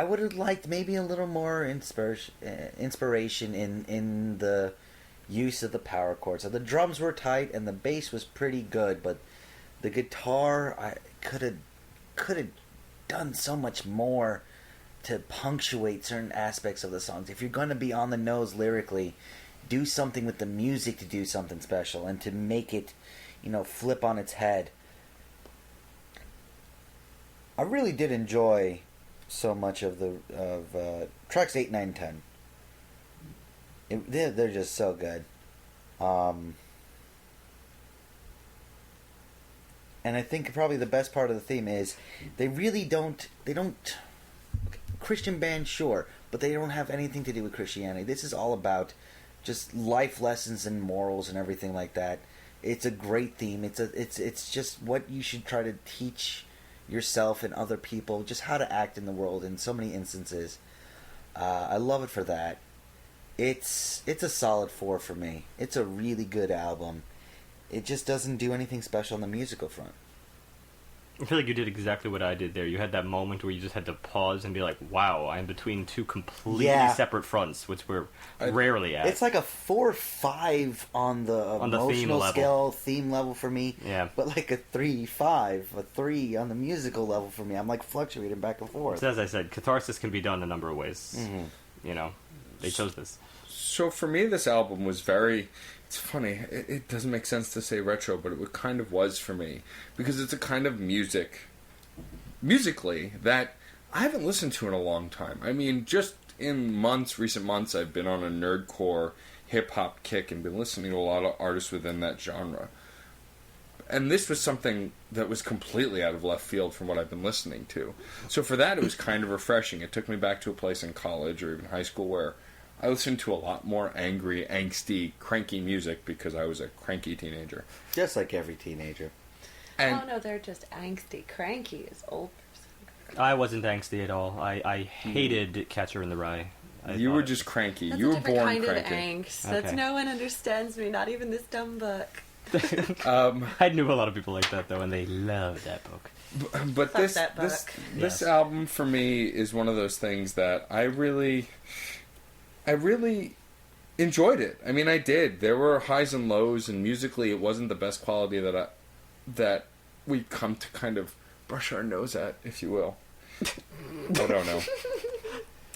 would have liked maybe a little more inspiration in the use of the power chords. So the drums were tight and the bass was pretty good, but the guitar, I could have done so much more to punctuate certain aspects of the songs. If you're going to be on the nose lyrically, do something with the music to do something special and to make it, flip on its head. I really did enjoy so much of tracks 8, 9, 10. They're just so good. And I think probably the best part of the theme is they don't Christian band, sure, but they don't have anything to do with Christianity. This is all about just life lessons and morals and everything like that. It's a great theme. It's just what you should try to teach yourself and other people, just how to act in the world in so many instances. I love it for that. It's a solid 4 for me. It's a really good album. It just doesn't do anything special on the musical front. I feel like you did exactly what I did there. You had that moment where you just had to pause and be like, wow, I'm between two completely separate fronts, which we're rarely at. It's like a 4 or 5 on the emotional scale, theme level for me. Yeah. But like a 3-5, a 3 on the musical level for me. I'm like fluctuating back and forth. So as I said, catharsis can be done a number of ways. Mm-hmm. You know, they chose this. So for me, this album was very... It's funny, it doesn't make sense to say retro, but it kind of was for me. Because it's a kind of musically, that I haven't listened to in a long time. I mean, just in recent months, I've been on a nerdcore hip-hop kick and been listening to a lot of artists within that genre. And this was something that was completely out of left field from what I've been listening to. So for that, it was kind of refreshing. It took me back to a place in college or even high school where I listened to a lot more angry, angsty, cranky music because I was a cranky teenager. Just like every teenager. And, oh no, they're just angsty. Cranky is old person. I wasn't angsty at all. I hated Catcher in the Rye. You were just cranky. That's you were a born kind cranky. Of angst. That's no one understands me, not even this dumb book. I knew a lot of people like that though, and they loved that book. But this album for me is one of those things that I really enjoyed it. I mean, I did. There were highs and lows, and musically, it wasn't the best quality that we've come to kind of brush our nose at, if you will. I don't know.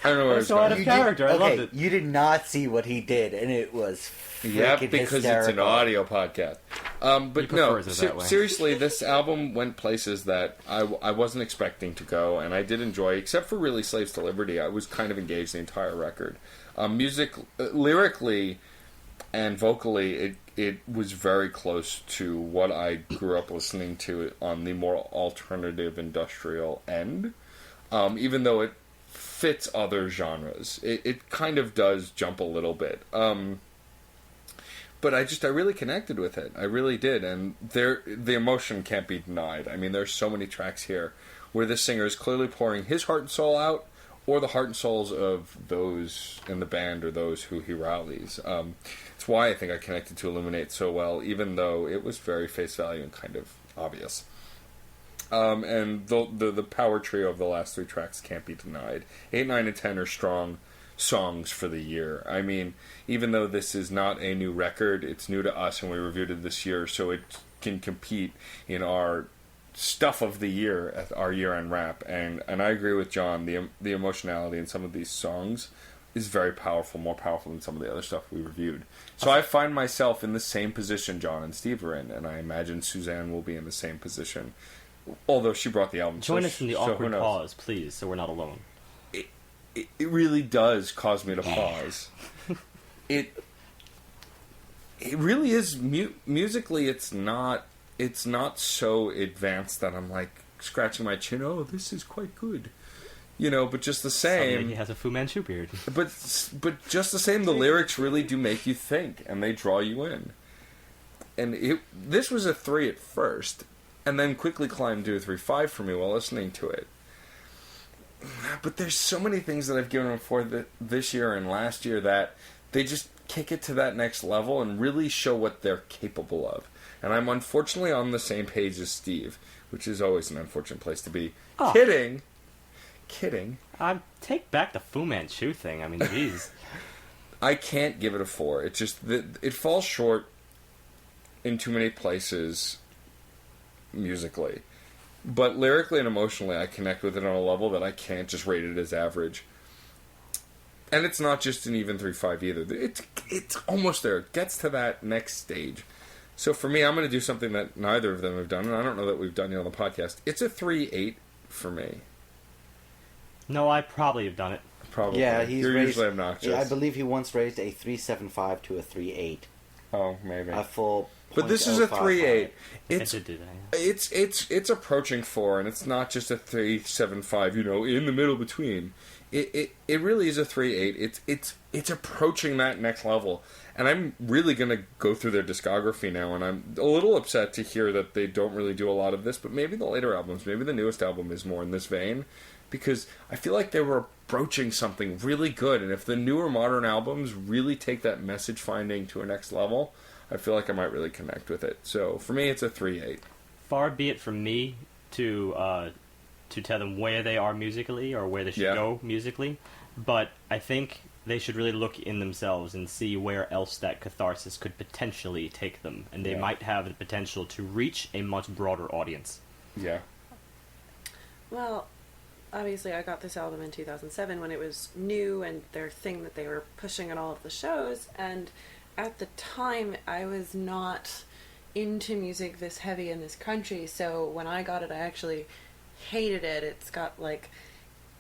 I don't know where it's so out of character. I loved it. You did not see what he did, and it was because hysterical. It's an audio podcast. But no, seriously, this album went places that I wasn't expecting to go, and I did enjoy. Except for really "Slaves to Liberty," I was kind of engaged the entire record. Lyrically and vocally, it was very close to what I grew up listening to on the more alternative industrial end. Even though it fits other genres, it kind of does jump a little bit. But I really connected with it. I really did, and the emotion can't be denied. I mean, there's so many tracks here where this singer is clearly pouring his heart and soul out, or the heart and souls of those in the band or those who he rallies. It's why I think I connected to Illuminate so well, even though it was very face value and kind of obvious. And the power trio of the last 3 tracks can't be denied. 8, 9, and 10 are strong songs for the year. I mean, even though this is not a new record, it's new to us and we reviewed it this year, so it can compete in our stuff of the year at our year-end wrap. And I agree with John, the emotionality in some of these songs is very powerful, more powerful than some of the other stuff we reviewed. So I find myself in the same position John and Steve are in, and I imagine Suzanne will be in the same position, although she brought the album. Join us in the awkward pause, please, so we're not alone. It really does cause me to pause. It really is musically. It's not so advanced that I'm like scratching my chin. Oh, this is quite good, But just the same, suddenly he has a Fu Manchu beard. But just the same, the lyrics really do make you think, and they draw you in. And this was a 3 at first, and then quickly climbed to a 3.5 for me while listening to it. But there's so many things that I've given them for this year and last year that they just kick it to that next level and really show what they're capable of. And I'm unfortunately on the same page as Steve, which is always an unfortunate place to be. Oh. Kidding. Take back the Fu Manchu thing. I mean, jeez. I can't give it a 4. It just it falls short in too many places musically. But lyrically and emotionally, I connect with it on a level that I can't just rate it as average. And it's not just an even 3.5 either. It's almost there. It gets to that next stage. So for me, I'm going to do something that neither of them have done, and I don't know that we've done yet on the podcast. It's a 3.8 for me. No, I probably have done it. Probably. Yeah, You're usually obnoxious. Yeah, I believe he once raised a 3.75 to a 3.8. Oh, maybe. A full. But this is a 3.8. It's approaching 4, and it's not just a 3.75. In the middle between. It really is a 3.8. It's approaching that next level, and I'm really gonna go through their discography now, and I'm a little upset to hear that they don't really do a lot of this. But maybe the later albums, maybe the newest album is more in this vein, because I feel like they were approaching something really good, and if the newer modern albums really take that message finding to a next level, I feel like I might really connect with it. So, for me, it's a 3.8. Far be it from me to tell them where they are musically or where they should Yeah. go musically, but I think they should really look in themselves and see where else that catharsis could potentially take them, and they Yeah. might have the potential to reach a much broader audience. Yeah. Well, obviously I got this album in 2007 when it was new and their thing that they were pushing at all of the shows, and at the time I was not into music this heavy and this crunchy, so when I got it I actually hated it. It's got like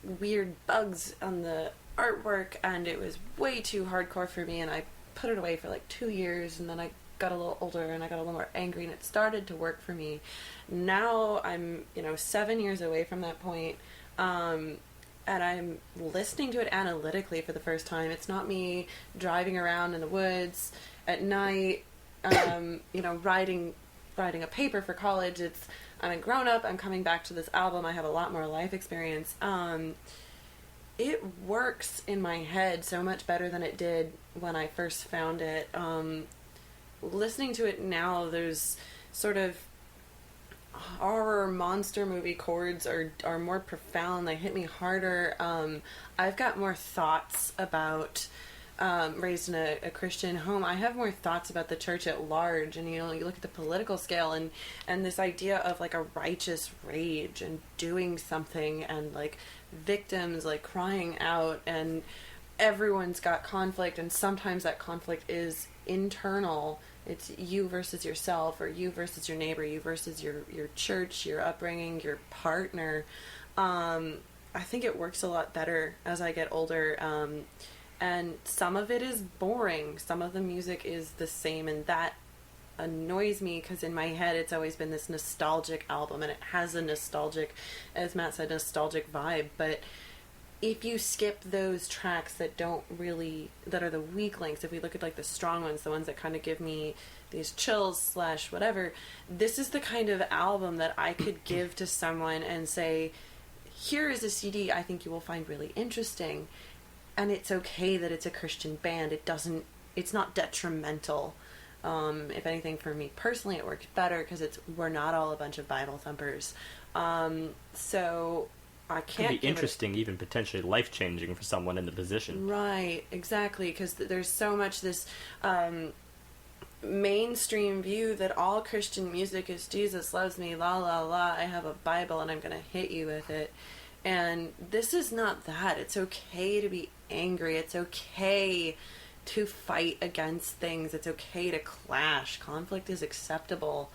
weird bugs on the artwork and it was way too hardcore for me, and I put it away for like 2 years, and then I got a little older and I got a little more angry and it started to work for me. Now I'm 7 years away from that point, and I'm listening to it analytically for the first time. It's not me driving around in the woods at night, writing a paper for college. I'm a grown up. I'm coming back to this album. I have a lot more life experience. It works in my head so much better than it did when I first found it. Listening to it now, there's sort of horror monster movie chords are more profound. They hit me harder. I've got more thoughts about raised in a Christian home. I have more thoughts about the church at large, and you look at the political scale and this idea of like a righteous rage and doing something, and like victims like crying out, and everyone's got conflict, and sometimes that conflict is internal. It's you versus yourself, or you versus your neighbor, you versus your church, your upbringing, your partner. I think it works a lot better as I get older. And some of it is boring. Some of the music is the same, and that annoys me because in my head it's always been this nostalgic album, and it has a nostalgic, as Matt said, nostalgic vibe. But if you skip those tracks that are the weak links, if we look at like the strong ones, the ones that kind of give me these chills / whatever, this is the kind of album that I could give to someone and say, here is a CD I think you will find really interesting. And it's okay that it's a Christian band. It's not detrimental. If anything, for me personally, it worked better because we're not all a bunch of Bible thumpers. So I can't. It could be interesting, even potentially life-changing for someone in the position. Right, exactly, because there's so much this mainstream view that all Christian music is Jesus loves me, la la la, I have a Bible and I'm going to hit you with it. And this is not that. It's okay to be angry. It's okay to fight against things. It's okay to clash. Conflict is acceptable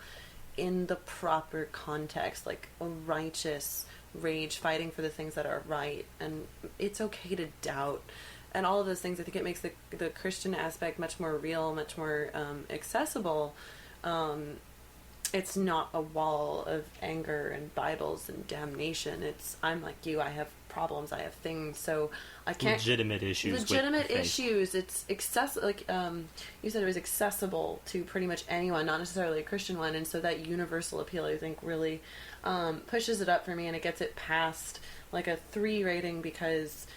in the proper context, like a righteous rage, fighting for the things that are right. And it's okay to doubt. And all of those things, I think it makes the Christian aspect much more real, much more accessible. It's not a wall of anger and Bibles and damnation. I'm like you. I have problems. I have things. So I can't. Legitimate issues. Legitimate issues. It's accessible. Like you said, it was accessible to pretty much anyone, not necessarily a Christian one. And so that universal appeal, I think, really pushes it up for me, and it gets it past like a 3 rating because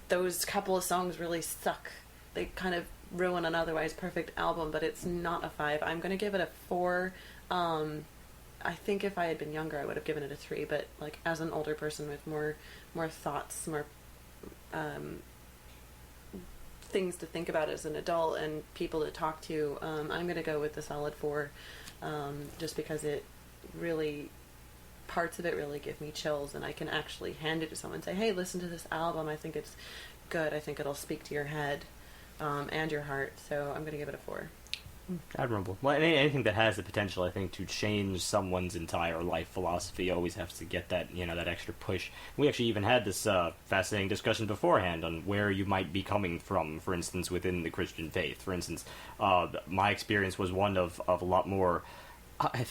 those couple of songs really suck. They kind of ruin an otherwise perfect album, but it's not a 5. I'm going to give it a 4. I think if I had been younger, I would have given it a 3, but like as an older person with more thoughts, more things to think about as an adult and people to talk to, I'm going to go with the solid 4, just because it really, parts of it really give me chills, and I can actually hand it to someone and say, hey, listen to this album, I think it's good, I think it'll speak to your head and your heart, so I'm going to give it a 4. Admirable. Well, anything that has the potential, I think, to change someone's entire life philosophy always has to get that, that extra push. We actually even had this fascinating discussion beforehand on where you might be coming from, for instance, within the Christian faith. For instance, my experience was one of a lot more...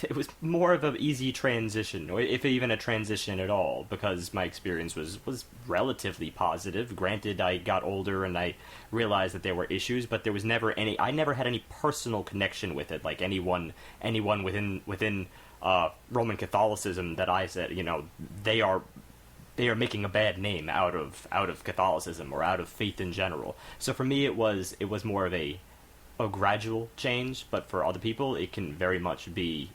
it was more of an easy transition, or if even a transition at all, because my experience was relatively positive. Granted, I got older and I realized that there were issues, but there was never any. I never had any personal connection with it, like anyone within Roman Catholicism that I said, they are making a bad name out of Catholicism or out of faith in general. So for me, it was more of a gradual change, but for other people it can very much be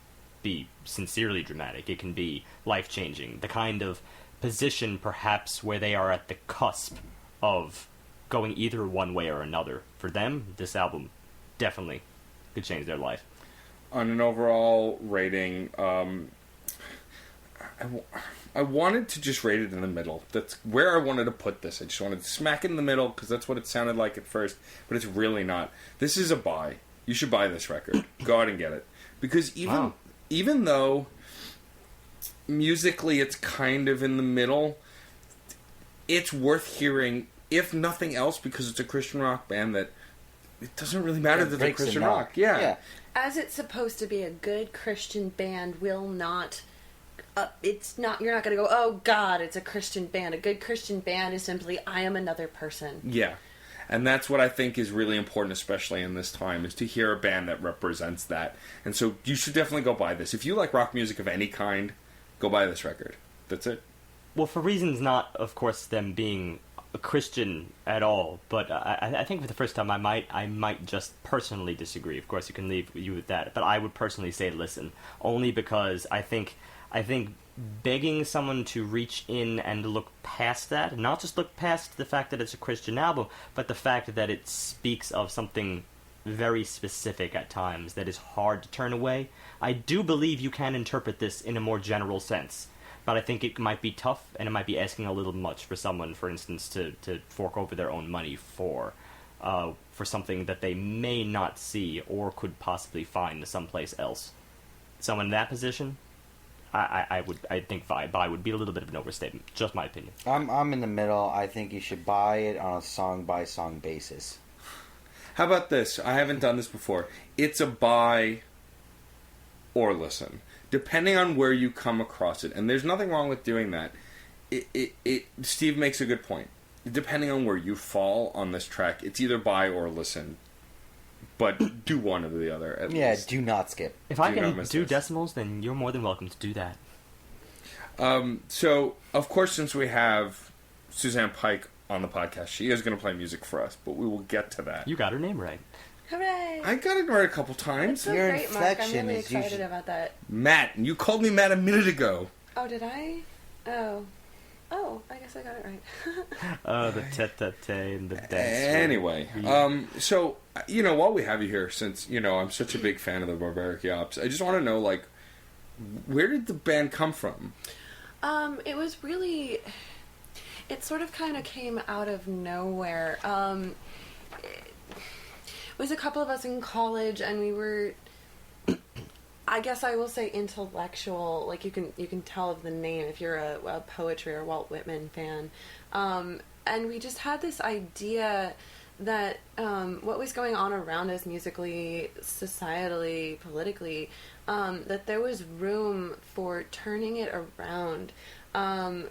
be sincerely dramatic. It can be life-changing. The kind of position, perhaps, where they are at the cusp of going either one way or another. For them, this album definitely could change their life. On an overall rating, I wanted to just rate it in the middle. That's where I wanted to put this. I just wanted to smack it in the middle because that's what it sounded like at first, but it's really not. This is a buy. You should buy this record. Go out and get it. Because even though musically it's kind of in the middle, it's worth hearing, if nothing else, because it's a Christian rock band that it doesn't really matter that they're Christian rock. Yeah. As it's supposed to be, a good Christian band will not... it's not. You're not going to go, oh God, it's a Christian band. A good Christian band is simply, I am another person. Yeah. And that's what I think is really important, especially in this time, is to hear a band that represents that. And so you should definitely go buy this. If you like rock music of any kind, go buy this record. That's it. Well, for reasons not, of course, them being a Christian at all, but I think for the first time I might just personally disagree. Of course, you can leave you with that, but I would personally say listen, only because I think begging someone to reach in and look past that, not just look past the fact that it's a Christian album, but the fact that it speaks of something very specific at times that is hard to turn away. I do believe you can interpret this in a more general sense, but I think it might be tough, and it might be asking a little much for someone, for instance, to fork over their own money for something that they may not see or could possibly find someplace else. Someone in that position, I think buy would be a little bit of an overstatement. Just my opinion. I'm in the middle. I think you should buy it on a song by song basis. How about this? I haven't done this before. It's a buy or listen, depending on where you come across it. And there's nothing wrong with doing that. Steve makes a good point. Depending on where you fall on this track, it's either buy or listen. But do one or the other, at least. Do not skip. If I can do decimals, then you're more than welcome to do that. So, of course, since we have Suzanne Pike on the podcast, she is going to play music for us, but we will get to that. You got her name right. Hooray! I got it right a couple times. That's so Your great, Mark. I'm inflection really is excited usually... about that. Matt, and you called me Matt a minute ago. Oh, did I? Oh, I guess I got it right. The tete-a-tete and the dance. Anyway, so, while we have you here, since, I'm such a big fan of the Barbaric Yawps, I just want to know, where did the band come from? It was really... It sort of kind of came out of nowhere. It was a couple of us in college, and we were... I guess I will say intellectual. Like you can tell of the name if you're a poetry or Walt Whitman fan. And we just had this idea that what was going on around us musically, societally, politically, that there was room for turning it around.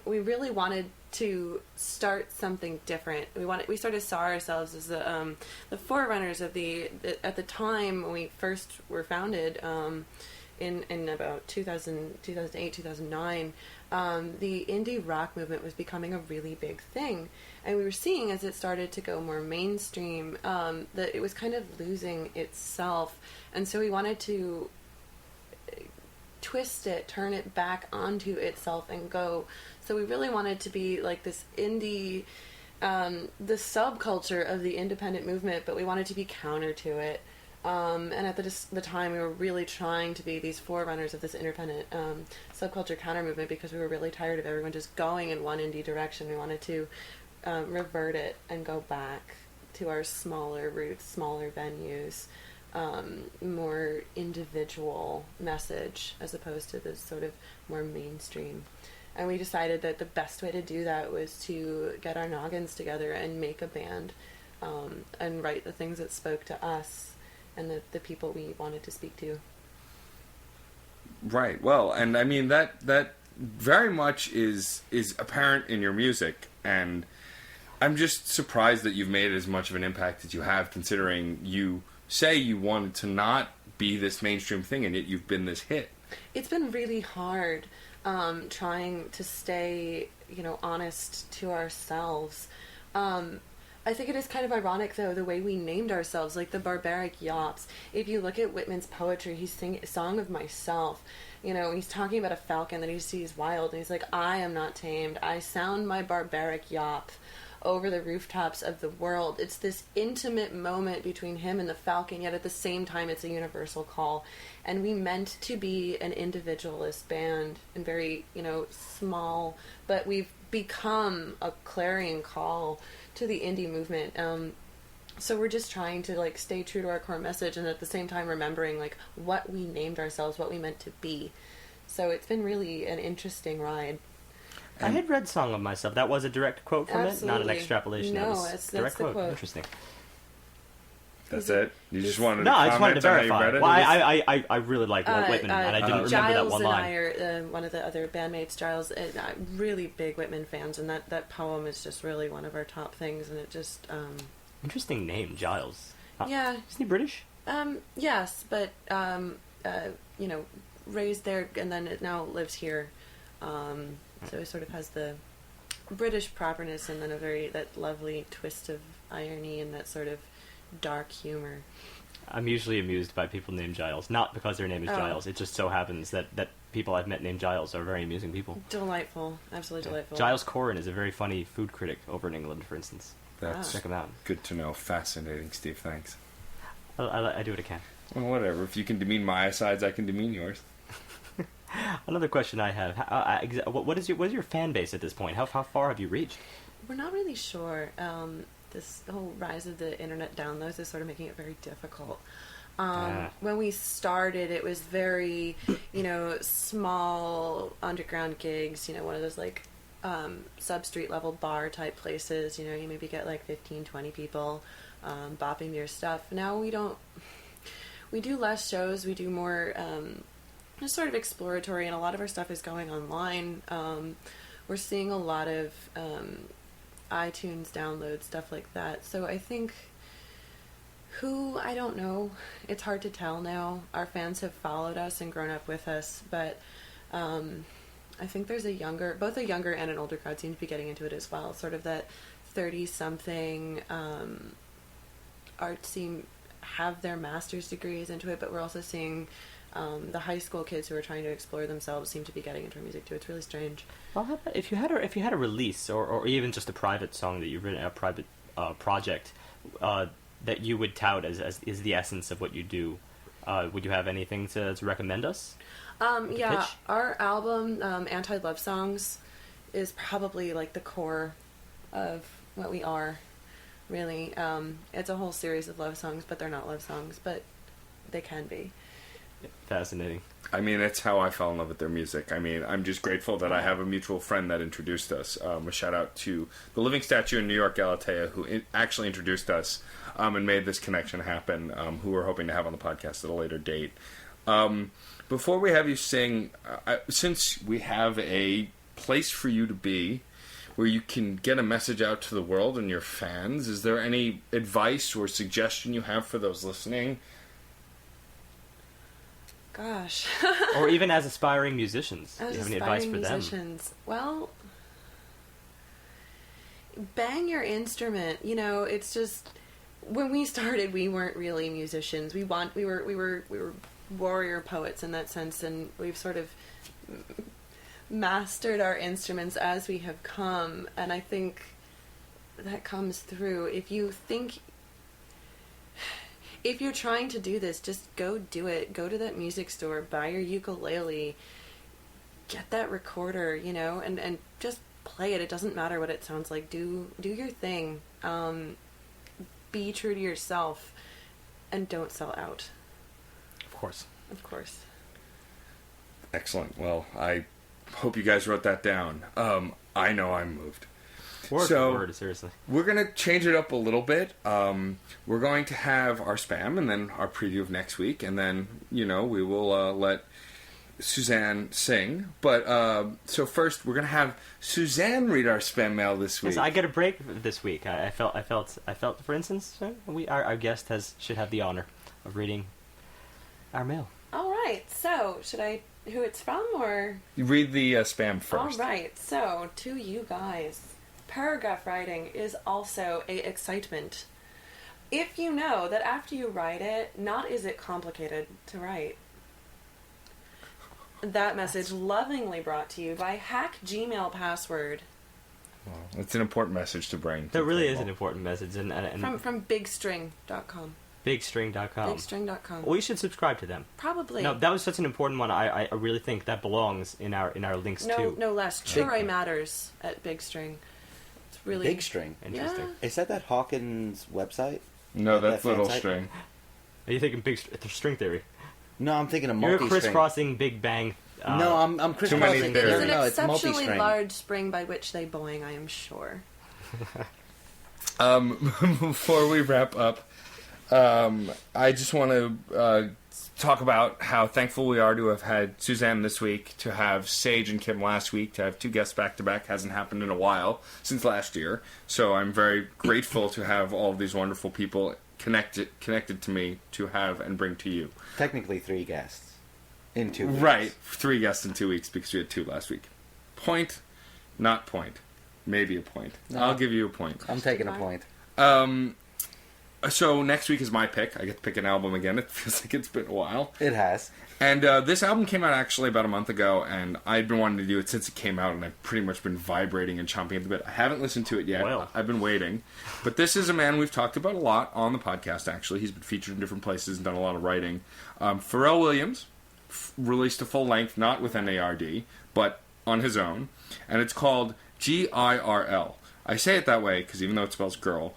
We really wanted to start something different. We sort of saw ourselves as the forerunners of at the time when we first were founded, in about 2008, 2009, the indie rock movement was becoming a really big thing. And we were seeing, as it started to go more mainstream, that it was kind of losing itself. And so we wanted to twist it, turn it back onto itself and go. So we really wanted to be like this indie, the subculture of the independent movement, but we wanted to be counter to it. And at the time, we were really trying to be these forerunners of this independent subculture counter movement because we were really tired of everyone just going in one indie direction. We wanted to revert it and go back to our smaller roots, smaller venues, more individual message as opposed to this sort of more mainstream. And we decided that the best way to do that was to get our noggins together and make a band, and write the things that spoke to us and the people we wanted to speak to. Right. Well, and I mean that very much is apparent in your music, and I'm just surprised that you've made as much of an impact as you have, considering you say you wanted to not be this mainstream thing, and yet you've been this hit. It's been really hard trying to stay, honest to ourselves. I think it is kind of ironic, though, the way we named ourselves, like the Barbaric Yawps. If you look at Whitman's poetry, he's singing a song of myself. You know, he's talking about a falcon that he sees wild, and he's like, I am not tamed. I sound my barbaric yawp over the rooftops of the world. It's this intimate moment between him and the falcon, yet at the same time it's a universal call. And we meant to be an individualist band and very, you know, small, but we've become a clarion call to the indie movement. So we're just trying to like stay true to our core message and at the same time remembering like what we named ourselves, what we meant to be. So it's been really an interesting ride. I had read Song of Myself. That was a direct quote from Absolutely. it, not an extrapolation. No, that's that's the quote. Interesting. That's it? You just wanted to No, I just wanted to comment on how you verify. read it? Well, I really like Walt Whitman, and I didn't remember Giles that one line. and I are one of the other bandmates, Giles, really big Whitman fans, and that poem is just really one of our top things, and it just... Interesting name, Giles. Yeah. Isn't he British? Yes, but, you know, raised there, and then it now lives here. So it sort of has the British properness and then that lovely twist of irony and that sort of dark humor. I'm usually amused by people named Giles, not because their name is Giles. It just so happens that people I've met named Giles are very amusing people. Delightful. Absolutely delightful. Giles Corrin is a very funny food critic over in England, for instance. That's Check him out. good to know. Fascinating, Steve. Thanks. I do what I can. Well, whatever. If you can demean my asides, I can demean yours. Another question I have: what is your fan base at this point? How far have you reached? We're not really sure. This whole rise of the internet downloads is sort of making it very difficult. When we started, it was very, you know, small underground gigs. You know, one of those like sub-street level bar type places. You know, you maybe get like 15, 20 people bopping your stuff. Now we don't. We do less shows. We do more. Just sort of exploratory, and a lot of our stuff is going online. We're seeing a lot of iTunes downloads, stuff like that. So I think I don't know. It's hard to tell now. Our fans have followed us and grown up with us, but I think there's both a younger and an older crowd seem to be getting into it as well. Sort of that 30-something artsy have their master's degrees into it, but we're also seeing the high school kids who are trying to explore themselves seem to be getting into music too. It's really strange. Well, how about if you had a release or even just a private song that you've written, a private project that you would tout as is the essence of what you do, would you have anything to recommend us? Yeah, pitch? Our album Anti-Love Songs is probably like the core of what we are. Really, it's a whole series of love songs, but they're not love songs, but they can be. Fascinating. I mean, it's how I fell in love with their music. I mean, I'm just grateful that I have a mutual friend that introduced us. A shout out to the Living Statue in New York, Galatea, who actually introduced us and made this connection happen, who we're hoping to have on the podcast at a later date. Before we have you sing, since we have a place for you to be, where you can get a message out to the world and your fans, is there any advice or suggestion you have for those listening? Gosh. Or even as aspiring musicians. Do you have any advice for musicians. them? Well, bang your instrument. You know, it's just when we started, we weren't really musicians. We were warrior poets in that sense, and we've sort of mastered our instruments as we have come, and I think that comes through. If you're trying to do this, just go do it. Go to that music store, buy your ukulele, get that recorder, you know, and just play it. It doesn't matter what it sounds like. Do your thing. Be true to yourself, and don't sell out. Of course. Of course. Excellent. Well, I hope you guys wrote that down. I know I'm moved. Word for word, seriously. We're going to change it up a little bit. We're going to have our spam and then our preview of next week. And then, you know, we will let Suzanne sing. But so first, we're going to have Suzanne read our spam mail this week. Yes, I get a break this week. I felt, for instance, our guest should have the honor of reading our mail. All right. So, should I... Who it's from, or... You read the spam first. All right. So, to you guys... paragraph writing is also a excitement. If you know that after you write it, not is it complicated to write. That message lovingly brought to you by Hack Gmail Password. Well, it's an important message to bring. That really is an important message. And From bigstring.com. Bigstring.com. Bigstring.com. We should subscribe to them. Probably. No, that was such an important one. I really think that belongs in our links too. No less. Churai matters at Bigstring. It's really Big String. Interesting. Yeah. Is that Hawkins website? No, that's That Little fan site? String. Are you thinking string theory? No, I'm thinking of You're multi-string. crisscrossing Big Bang. No, I'm crisscrossing. many It is an No, it's exceptionally multi-string. large spring by which they boing, I am sure. Before we wrap up, I just want to talk about how thankful we are to have had Suzanne this week, to have Sage and Kim last week, to have two guests back to back. Hasn't happened in a while, since last year. So I'm very grateful to have all of these wonderful people connected to me to have and bring to you. Technically 3 guests in 2 weeks. Right, 3 guests in 2 weeks because we had 2 last week. Point, not point. Maybe a point. No. I'll give you a point. I'm taking a point. So next week is my pick. I get to pick an album again. It feels like it's been a while. It has. And this album came out actually about a month ago, and I'd been wanting to do it since it came out, and I've pretty much been vibrating and chomping at the bit. I haven't listened to it yet. Well. I've been waiting. But this is a man we've talked about a lot on the podcast, actually. He's been featured in different places and done a lot of writing. Pharrell Williams released a full length, not with NARD, but on his own, and it's called GIRL. I say it that way because even though it spells girl,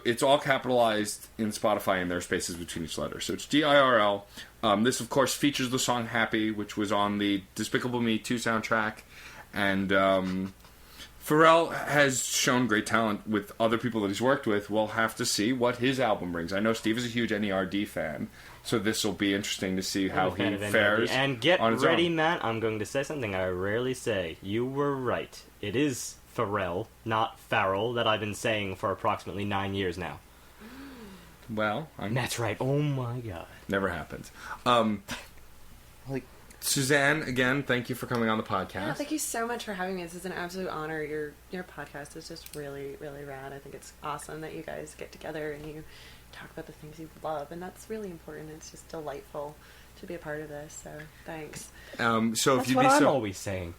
it's all capitalized in Spotify and there are spaces between each letter. So it's GIRL. This, of course, features the song Happy, which was on the Despicable Me 2 soundtrack. And Pharrell has shown great talent with other people that he's worked with. We'll have to see what his album brings. I know Steve is a huge NERD fan, so this will be interesting to see how he fares. And get on his ready, own. Matt. I'm going to say something I rarely say. You were right. It is Pharrell, not Farrell, that I've been saying for approximately 9 years now. Well, That's right. Oh my god. never happens. Like, Suzanne, again, thank you for coming on the podcast. Yeah, thank you so much for having me. This is an absolute honor. Your podcast is just really, really rad. I think it's awesome that you guys get together and you talk about the things you love, and that's really important. It's just delightful to be a part of this, so thanks. So That's if you'd what be I'm so always saying.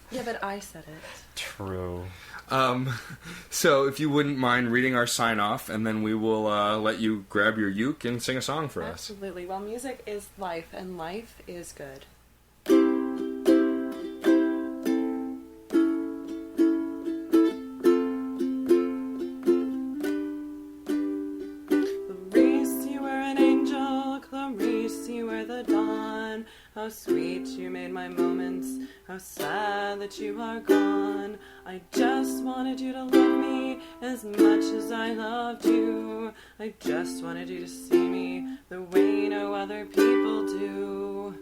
Yeah, but I said it. True. So if you wouldn't mind reading our sign off, and then we will let you grab your uke and sing a song for us. Absolutely. Well, music is life, and life is good. Clarice, you were an angel. Clarice, you were the dawn. How sweet you made my moments. How sad that you are gone. I just wanted you to love me as much as I loved you. I just wanted you to see me the way no other people do.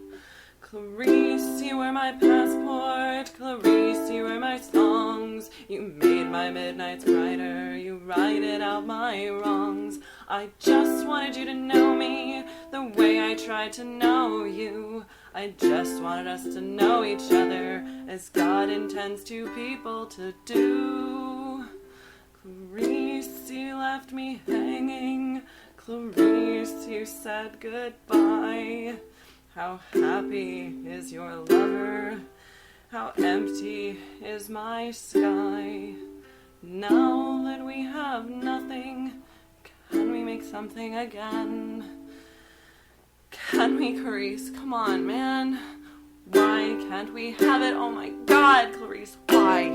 Clarice, you were my passport. Clarice, you were my songs. You made my midnights brighter. You righted out my wrongs. I just wanted you to know me the way I tried to know you. I just wanted us to know each other as God intends two people to do. Clarice, you left me hanging. Clarice, you said goodbye. How happy is your lover? How empty is my sky? Now that we have nothing, can we make something again? Can we, Clarice? Come on, man. Why can't we have it? Oh my God, Clarice, why?